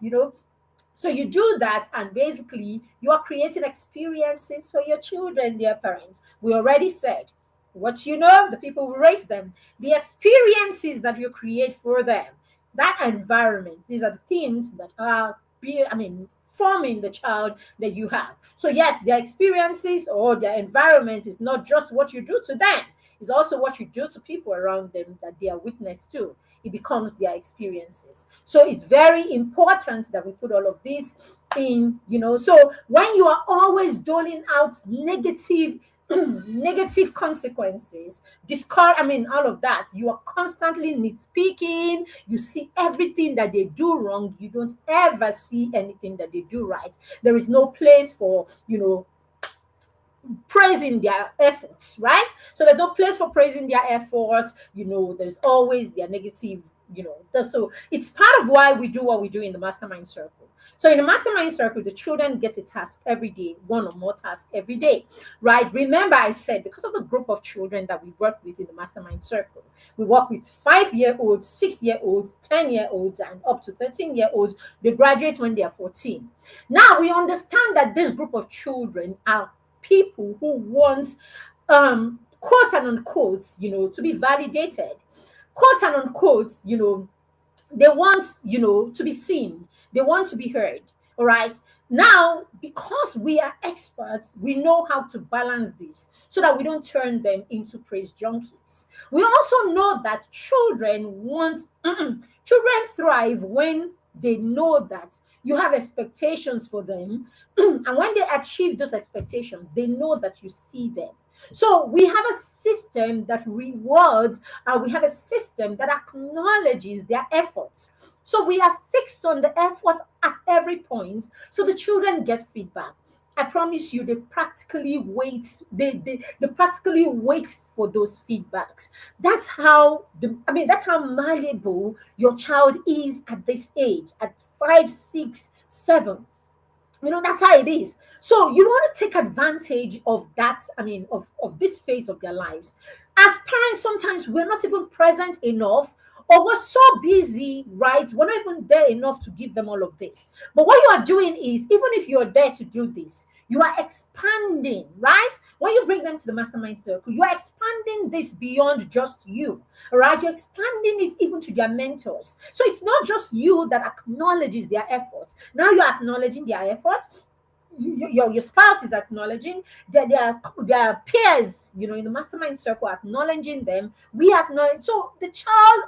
so you do that, and basically you are creating experiences for your children, dear parents. We already said, what the people who raise them, the experiences that you create for them, that environment, these are the things that are forming the child that you have. So yes, their experiences or their environment is not just what you do to them, it's also what you do to people around them that they are witness to. It becomes their experiences. So it's very important that we put all of these So when you are always doling out negative negative consequences, discourage, all of that, you are constantly nitpicking, you see everything that they do wrong, you don't ever see anything that they do right. There is no place for praising their efforts, right? So there's no place for praising their efforts. There's always their negative. So it's part of why we do what we do in the mastermind circle. So in the mastermind circle, the children get a task every day, one or more tasks every day, right? Remember, I said because of the group of children that we work with in the mastermind circle, we work with 5-year-olds, 6-year-olds, 10-year-olds, and up to 13-year-olds. They graduate when they are 14. Now we understand that this group of children are people who want quote and unquote, to be validated. Quote and unquote, they want, to be seen. They want to be heard. All right. Now, because we are experts, we know how to balance this so that we don't turn them into praise junkies. We also know that children want, children thrive when they know that you have expectations for them. And when they achieve those expectations, they know that you see them. So we have a system that rewards, we have a system that acknowledges their efforts. So we are fixed on the effort at every point. So the children get feedback. I promise you, they practically wait. They practically wait for those feedbacks. That's how malleable your child is at this age, at 5, 6, 7. That's how it is. So you want to take advantage of that, of this phase of their lives. As parents, sometimes we're not even present enough, or we're so busy, right? We're not even there enough to give them all of this. But what you are doing is, even if you're there to do this, you are expanding, right? When you bring them to the mastermind circle, you are expanding this beyond just you, right? You're expanding it even to their mentors. So it's not just you that acknowledges their efforts. Now you're acknowledging their efforts. Your spouse is acknowledging that their peers, in the mastermind circle, acknowledging them. We acknowledge. So the child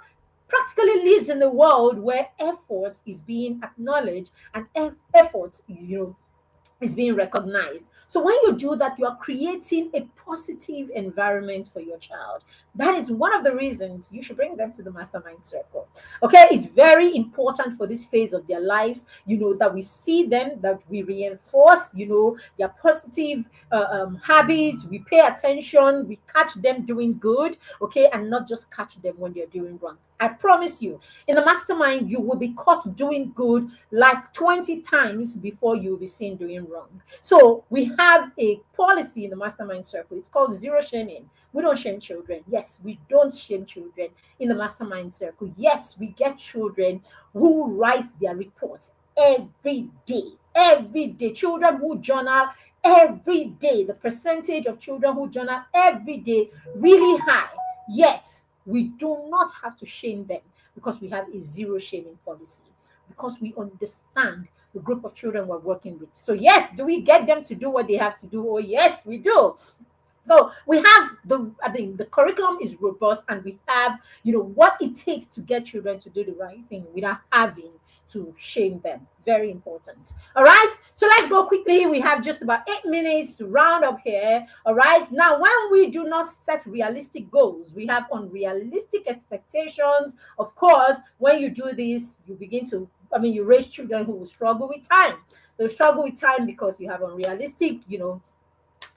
practically lives in a world where efforts is being acknowledged and efforts, is being recognized. So when you do that, you are creating a positive environment for your child. That is one of the reasons you should bring them to the mastermind circle. Okay, it's very important for this phase of their lives, that we see them, that we reinforce, their positive habits, we pay attention, we catch them doing good, okay, and not just catch them when they're doing wrong. I promise you, in the mastermind, you will be caught doing good like 20 times before you will be seen doing wrong. So we have a policy in the mastermind circle. It's called zero shaming. We don't shame children. Yes, we don't shame children in the mastermind circle. Yes, we get children who write their reports every day. Every day. Children who journal every day. The percentage of children who journal every day really high. Yet, we do not have to shame them because we have a zero shaming policy, because we understand the group of children we're working with. So, yes, do we get them to do what they have to do? Oh, yes, we do. So we have the curriculum is robust, and we have, what it takes to get children to do the right thing without having to shame them. Very important. All right. So let's go quickly. We have just about 8 minutes to round up here. All right. Now, when we do not set realistic goals, we have unrealistic expectations. Of course, when you do this, you begin to, you raise children who will struggle with time. They'll struggle with time because you have unrealistic,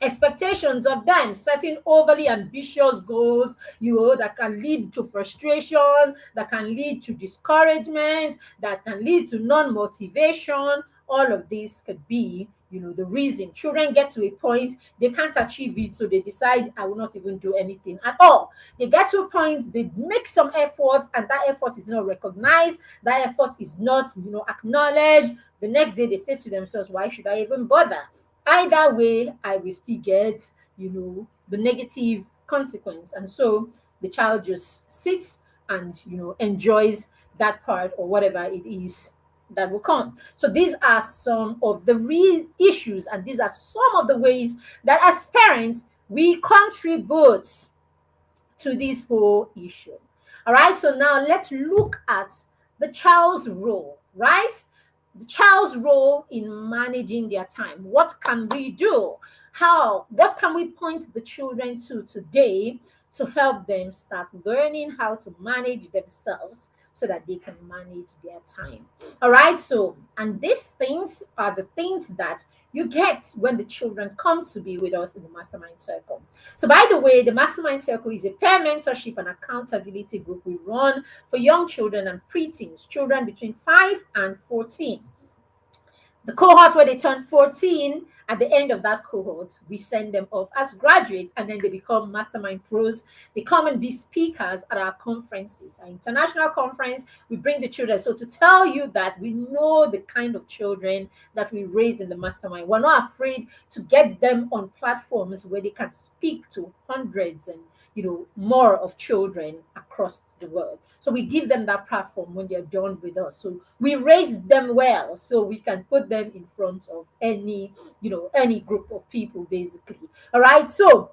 expectations of them, setting overly ambitious goals, that can lead to frustration, that can lead to discouragement, that can lead to non-motivation. All of this could be, the reason children get to a point they can't achieve it, so they decide, I will not even do anything at all. They get to a point, they make some effort, and that effort is not recognized, that effort is not, acknowledged. The next day they say to themselves, why should I even bother? Either way, I will still get, the negative consequence. And so the child just sits and, enjoys that part or whatever it is that will come. So these are some of the real issues, and these are some of the ways that as parents we contribute to this whole issue. All right, so now let's look at the child's role, right? the child's role in managing their time. What can we do? What can we point the children to today to help them start learning how to manage themselves so that they can manage their time? All right. So, and these things are the things that you get when the children come to be with us in the mastermind circle. So, by the way, the mastermind circle is a peer mentorship and accountability group we run for young children and preteens, children between 5 and 14. The cohort where they turn 14, at the end of that cohort, we send them off as graduates, and then they become mastermind pros. They come and be speakers at our conferences, our international conference. We bring the children. So to tell you that we know the kind of children that we raise in the mastermind, we're not afraid to get them on platforms where they can speak to hundreds and more of children across the world. So we give them that platform when they're done with us. So we raise them well so we can put them in front of any group of people, basically. All right. So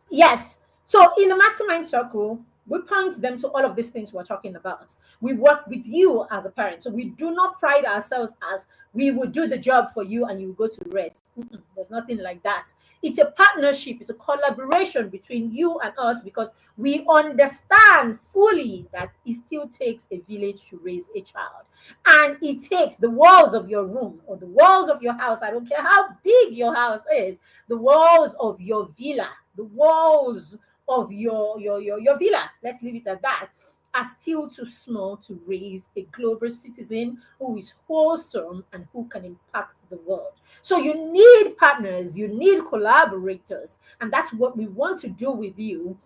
yes. So in the mastermind circle, we point them to all of these things we're talking about. We work with you as a parent. So we do not pride ourselves as we will do the job for you and you will go to rest. There's nothing like that. It's a partnership, it's a collaboration between you and us because we understand fully that it still takes a village to raise a child. And it takes the walls of your room or the walls of your house, I don't care how big your house is, the walls of your villa, the walls of your villa, let's leave it at that, are still too small to raise a global citizen who is wholesome and who can impact the world. So you need partners, you need collaborators, and that's what we want to do with you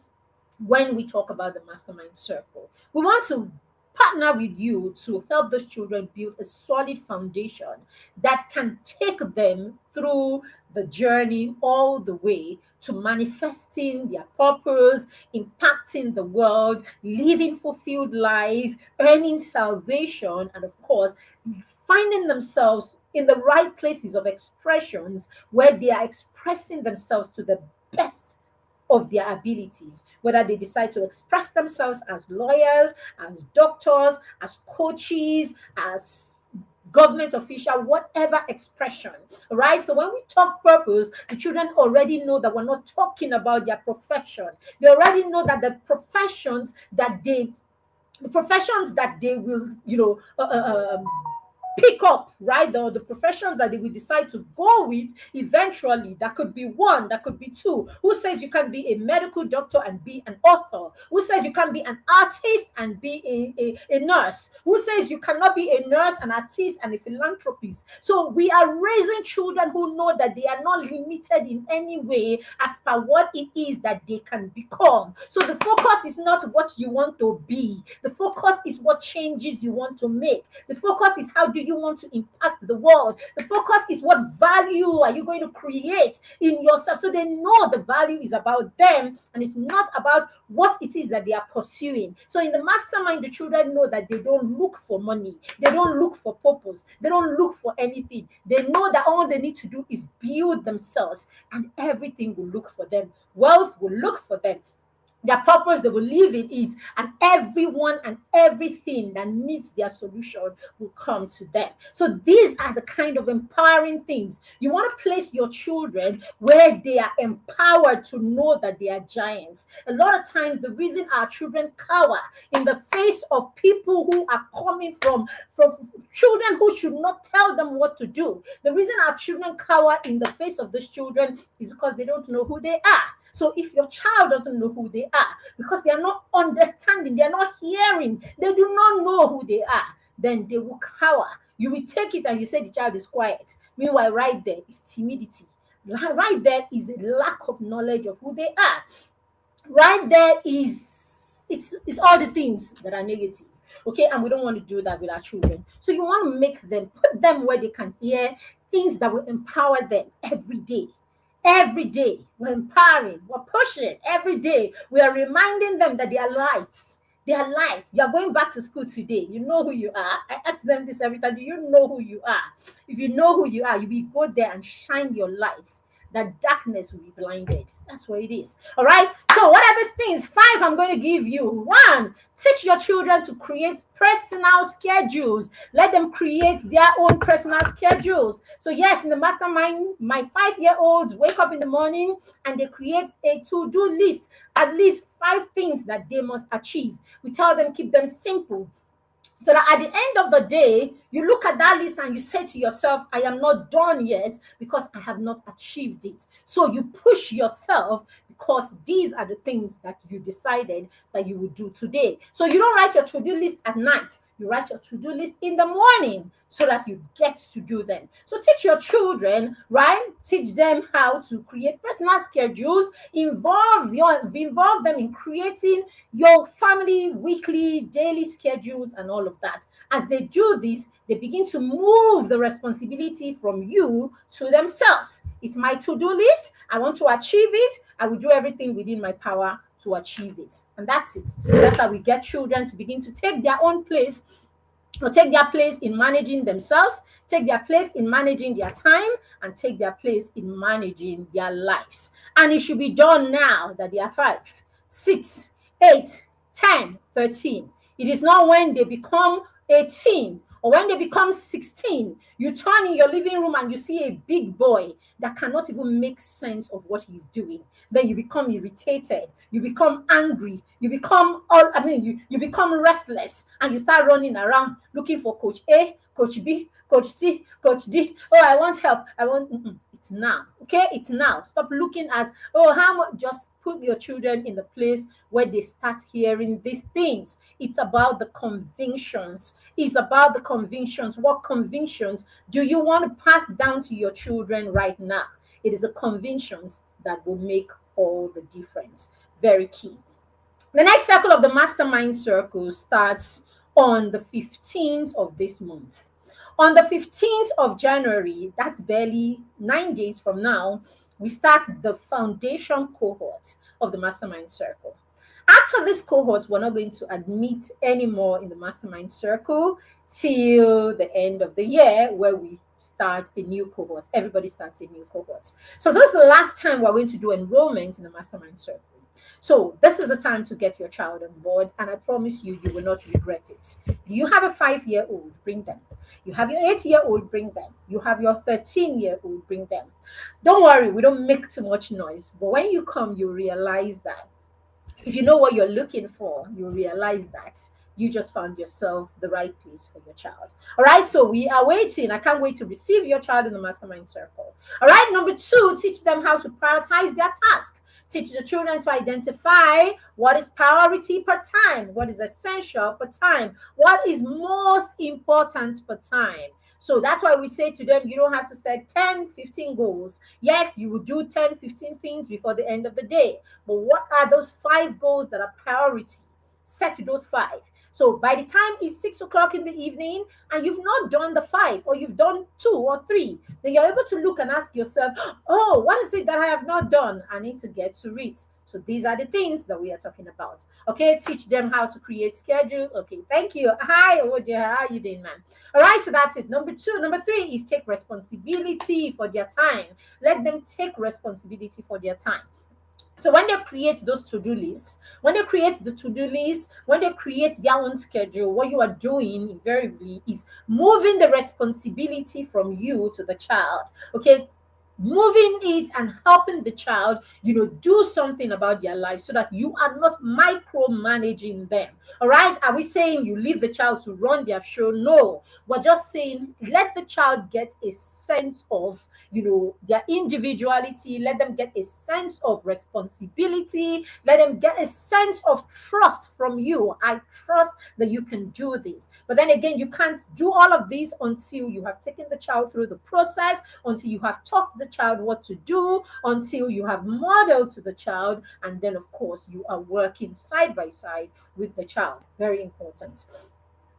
when we talk about the mastermind circle. We want to partner with you to help those children build a solid foundation that can take them through the journey all the way to manifesting their purpose, impacting the world, living fulfilled life, earning salvation, and of course, finding themselves in the right places of expressions where they are expressing themselves to the best of their abilities, whether they decide to express themselves as lawyers, as doctors, as coaches, as government official, whatever expression, right? So when we talk purpose, the children already know that we're not talking about their profession. They already know that the professions that they will, pick up, right? The professions that they will decide to go with eventually. That could be one, that could be two. Who says you can be a medical doctor and be an author? Who says you can be an artist and be a nurse? Who says you cannot be a nurse, an artist, and a philanthropist? So we are raising children who know that they are not limited in any way as per what it is that they can become. So the focus is not what you want to be. The focus is what changes you want to make. The focus is how do you want to impact the world. The focus is what value are you going to create in yourself, so they know the value is about them and it's not about what it is that they are pursuing. So in the mastermind, the children know that they don't look for money, they don't look for purpose, they don't look for anything. They know that all they need to do is build themselves and everything will look for them. Wealth will look for them. Their purpose, they will live in it, and everyone and everything that needs their solution will come to them. So these are the kind of empowering things. You want to place your children where they are empowered to know that they are giants. A lot of times, the reason our children cower in the face of people who are coming from children who should not tell them what to do. The reason our children cower in the face of those children is because they don't know who they are. So if your child doesn't know who they are, because they are not understanding, they are not hearing, they do not know who they are, then they will cower. You will take it and you say the child is quiet. Meanwhile, right there is timidity. Right there is a lack of knowledge of who they are. Right there is all the things that are negative. Okay, and we don't want to do that with our children. So you want to make them, put them where they can hear things that will empower them every day. Every day, we're empowering, we're pushing every day. We are reminding them that they are lights. They are lights. You are going back to school today. You know who you are. I ask them this every time. Do you know who you are? If you know who you are, you will go there and shine your lights. that darkness will be blinded. That's what it is. All right. So, what are these things? Five I'm going to give you. One, teach your children to create personal schedules. Let them create their own personal schedules. So, yes, in the mastermind, my 5 year olds wake up in the morning and they create a to do list, at least five things that they must achieve. We tell them keep them simple, so that at the end of the day, you look at that list and you say to yourself, I am not done yet because I have not achieved it. So you push yourself because these are the things that you decided that you would do today. So you don't write your to-do list at night. You write your to-do list in the morning so that you get to do them. So teach your children, right? Teach them how to create personal schedules, involve them in creating your family weekly, daily schedules, and all of that. As they do this, they begin to move the responsibility from you to themselves. It's my to do list. I want to achieve it. I will do everything within my power to achieve it. And that's it. That's how we get children to begin to take their own place, or take their place in managing themselves, take their place in managing their time, and take their place in managing their lives. And it should be done now that they are 5, 6, 8, 10, 13. It is not when they become 18 or when they become 16, you turn in your living room and you see a big boy that cannot even make sense of what he's doing. Then you become irritated, you become angry, you become restless, and you start running around looking for coach A, coach B, coach C, coach D. Oh, I want help. I want It's now. Okay, it's now. Stop looking at, oh, how much. Just put your children in the place where they start hearing these things. It's about the convictions. It's about the convictions. What convictions do you want to pass down to your children right now? It is the convictions that will make all the difference. Very key. The next circle of the mastermind circle starts on the 15th of this month. On the 15th of January, that's barely 9 days from now, we start the foundation cohort of the mastermind circle. After this cohort, we're not going to admit anymore in the mastermind circle till the end of the year, where we start a new cohort. Everybody starts a new cohort. So this is the last time we're going to do enrollment in the mastermind circle. So this is the time to get your child on board, and I promise you, you will not regret it. You have a 5-year-old, bring them. You have your 8-year-old, bring them. You have your 13-year-old, bring them. Don't worry, we don't make too much noise. But when you come, you realize that if you know what you're looking for, you realize that you just found yourself the right place for your child. All right, so we are waiting. I can't wait to receive your child in the mastermind circle. All right, number 2, teach them how to prioritize their task. Teach the children to identify what is priority per time, what is essential per time, what is most important per time. So that's why we say to them, you don't have to set 10, 15 goals. Yes, you will do 10, 15 things before the end of the day. But what are those 5 goals that are priority? Set to those 5. So by the time it's 6 o'clock in the evening and you've not done the 5, or you've done 2 or 3, then you're able to look and ask yourself, oh, what is it that I have not done? I need to get to it. So these are the things that we are talking about. Okay, teach them how to create schedules. Okay, thank you. Hi, oh dear, how are you doing, man? All right, so that's it. Number 2. Number 3 is take responsibility for their time. Let them take responsibility for their time. So when they create those to-do lists, when they create the to-do list, when they create their own schedule, what you are doing invariably is moving the responsibility from you to the child. Okay, moving it and helping the child, do something about their life so that you are not micromanaging them. All right, are we saying you leave the child to run their show? No, we're just saying let the child get a sense of their individuality. Let them get a sense of responsibility. Let them get a sense of trust from you. I trust that you can do this. But then again, you can't do all of this until you have taken the child through the process, until you have taught the child what to do, until you have modeled to the child, and then of course you are working side by side with the child. Very important.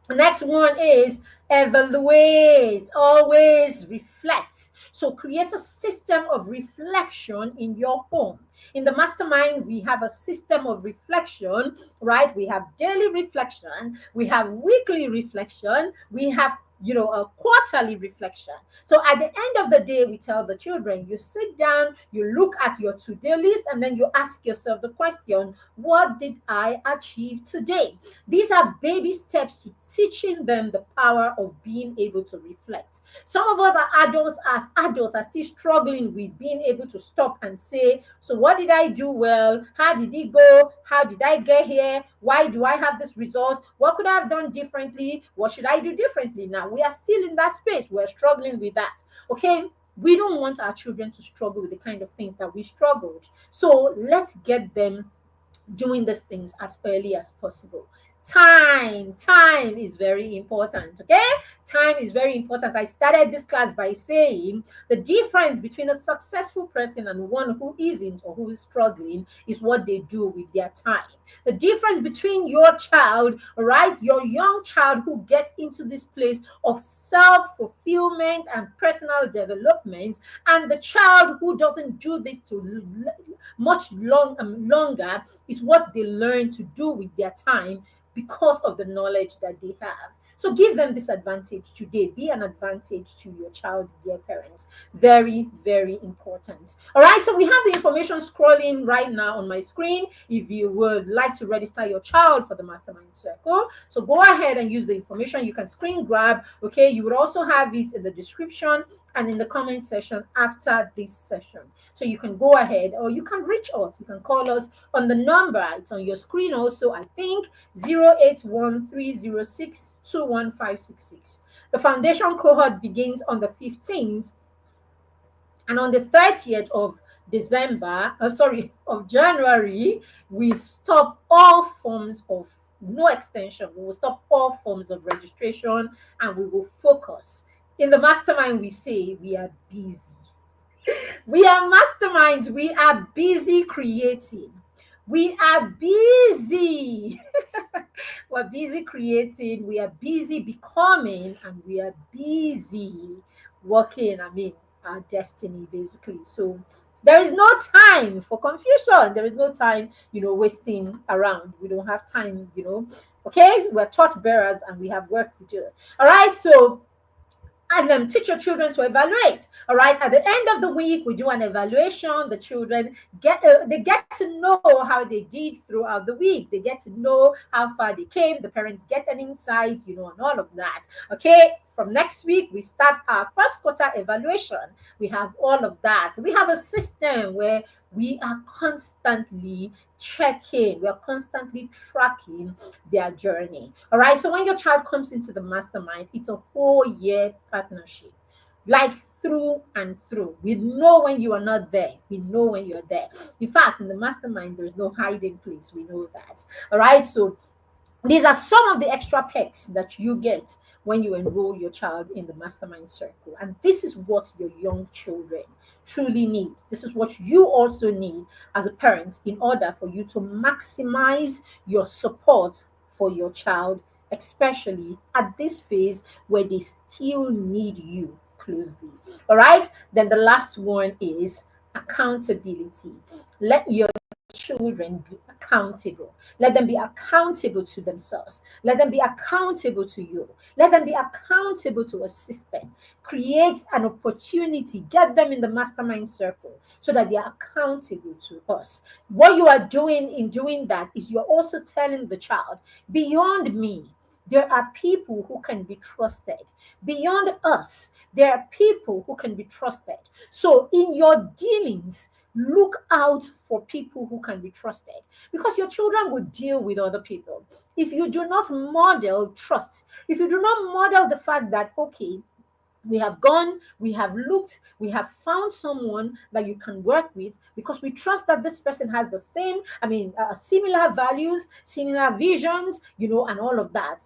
The next one is evaluate, always reflect. So create a system of reflection in your home. In the mastermind, we have a system of reflection, right? We have daily reflection, we have weekly reflection, we have a quarterly reflection. So at the end of the day, we tell the children, you sit down, you look at your to-do list, and then you ask yourself the question, what did I achieve today? These are baby steps to teaching them the power of being able to reflect. Some of us are adults, as adults are still struggling with being able to stop and say, so what did I do well? How did it go? How did I get here? Why do I have this result? What could I have done differently? What should I do differently? Now we are still in that space. We're struggling with that. Okay. We don't want our children to struggle with the kind of things that we struggled. So let's get them doing these things as early as possible. Time is very important. Okay, time is very important. I started this class by saying the difference between a successful person and one who isn't or who is struggling is what they do with their time. The difference between your child, right, your young child who gets into this place of self fulfillment and personal development, and the child who doesn't do this to longer, is what they learn to do with their time because of the knowledge that they have. So give them this advantage today. Be an advantage to your child, dear parents. Very, very important. All right, so we have the information scrolling right now on my screen. If you would like to register your child for the Mastermind Circle, so go ahead and use the information. You can screen grab. Okay, you would also have it in the description and in the comment section after this session. So you can go ahead, or you can reach us. You can call us on the number. It's on your screen also, I think, 08130621566. The foundation cohort begins on the 15th, and on the 30th of of January, we stop all forms of no extension. We will stop all forms of registration, and we will focus. In the mastermind, we say we are busy. We are masterminds. We are busy creating. We are busy. We're busy creating. We are busy becoming, and we are busy working. Our destiny basically. So there is no time for confusion. There is no time, wasting around. We don't have time. Okay, we're torch bearers and we have work to do. All right, so and teach your children to evaluate. All right, at the end of the week we do an evaluation. The children get to know how they did throughout the week. They get to know how far they came. The parents get an insight, and all of that. Okay, from next week we start our first quarter evaluation. We have all of that. We have a system where we are constantly checking, we're constantly tracking their journey. All right. So when your child comes into the mastermind, it's a whole year partnership, like through and through. We know when you are not there. We know when you're there. In fact, in the mastermind, there's no hiding place. We know that. All right. So these are some of the extra perks that you get when you enroll your child in the mastermind circle. And this is what your young children truly need. This is what you also need as a parent in order for you to maximize your support for your child, especially at this phase where they still need you closely. All right. Then the last one is accountability. Let your children be accountable. Let them be accountable to themselves. Let them be accountable to you. Let them be accountable to a system. Create an opportunity. Get them in the mastermind circle so that they are accountable to us. What you are doing in doing that is you're also telling the child, beyond me, there are people who can be trusted. Beyond us, there are people who can be trusted. So in your dealings, look out for people who can be trusted, because your children will deal with other people. If you do not model trust, if you do not model the fact that, okay, we have gone, we have looked, we have found someone that you can work with because we trust that this person has the same, similar values, similar visions, and all of that,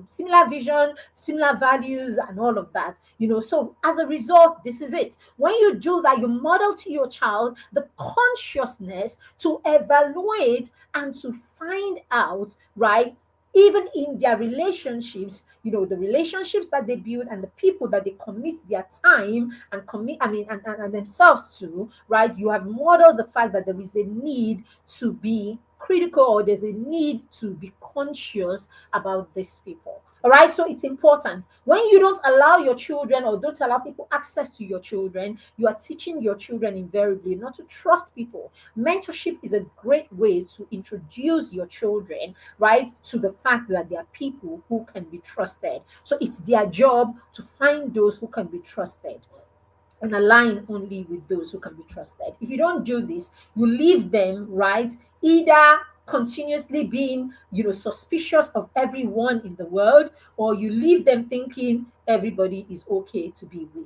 similar vision, similar values, and all of that. So as a result, this is it. When you do that, you model to your child the consciousness to evaluate and to find out, right? Even in their relationships, the relationships that they build and the people that they commit their time and commit, and themselves to, right? You have modeled the fact that there is a need to be critical, or there's a need to be conscious about these people. All right, so it's important. When you don't allow your children or don't allow people access to your children, you are teaching your children invariably not to trust people. Mentorship is a great way to introduce your children, right, to the fact that there are people who can be trusted. So it's their job to find those who can be trusted and align only with those who can be trusted. If you don't do this, you leave them, right, either continuously being, suspicious of everyone in the world, or you leave them thinking everybody is okay to be with.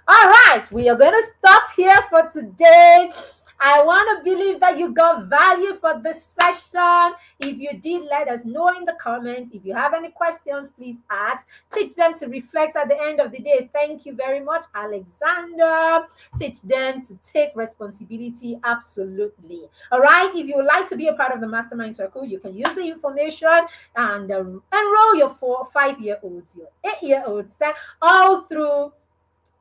All right, we are going to stop here for today. I want to believe that you got value for this session. If you did, let us know in the comments. If you have any questions, please ask. Teach them to reflect at the end of the day. Thank you very much, Alexander. Teach them to take responsibility. Absolutely. All right. If you would like to be a part of the mastermind circle, you can use the information and enroll your 5-year-olds, your 8-year-olds, all through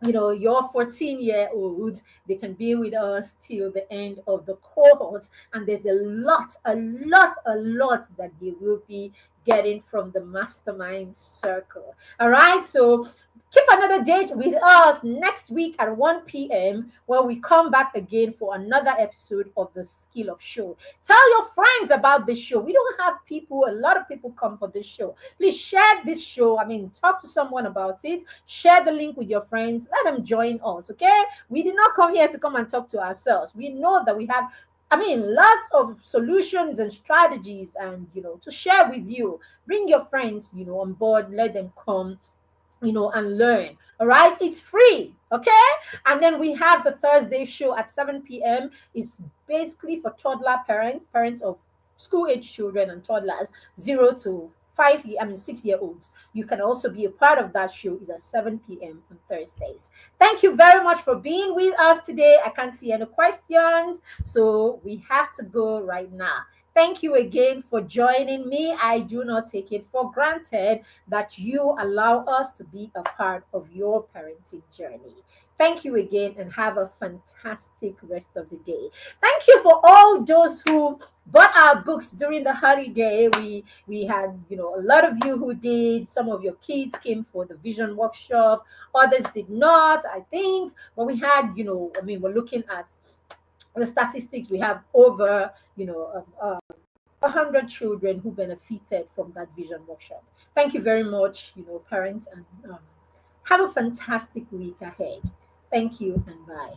your 14-year-olds. They can be with us till the end of the cohort, and there's a lot that they will be getting from the mastermind circle. All right, so keep another date with us next week at 1 p.m. when we come back again for another episode of the Skill Up Show. Tell your friends about this show. We don't have a lot of people come for this show. Please share this show. Talk to someone about it. Share the link with your friends. Let them join us, okay? We did not come here to come and talk to ourselves. We know that we have lots of solutions and strategies and, to share with you. Bring your friends, on board. Let them come, and learn. All right, it's free, okay? And then we have the Thursday show at 7 p.m. It's basically for toddler parents of school age children and toddlers, 6-year-olds. You can also be a part of that show. It's at 7 p.m. on Thursdays. Thank you very much for being with us today. I can't see any questions, so we have to go right now. Thank you again for joining me. I do not take it for granted that you allow us to be a part of your parenting journey. Thank you again and have a fantastic rest of the day. Thank you for all those who bought our books during the holiday. We had, a lot of you who did. Some of your kids came for the vision workshop. Others did not, I think. But we had, we're looking at the statistics. We have over, 100 children who benefited from that vision workshop. Thank you very much, parents, and have a fantastic week ahead. Thank you and bye.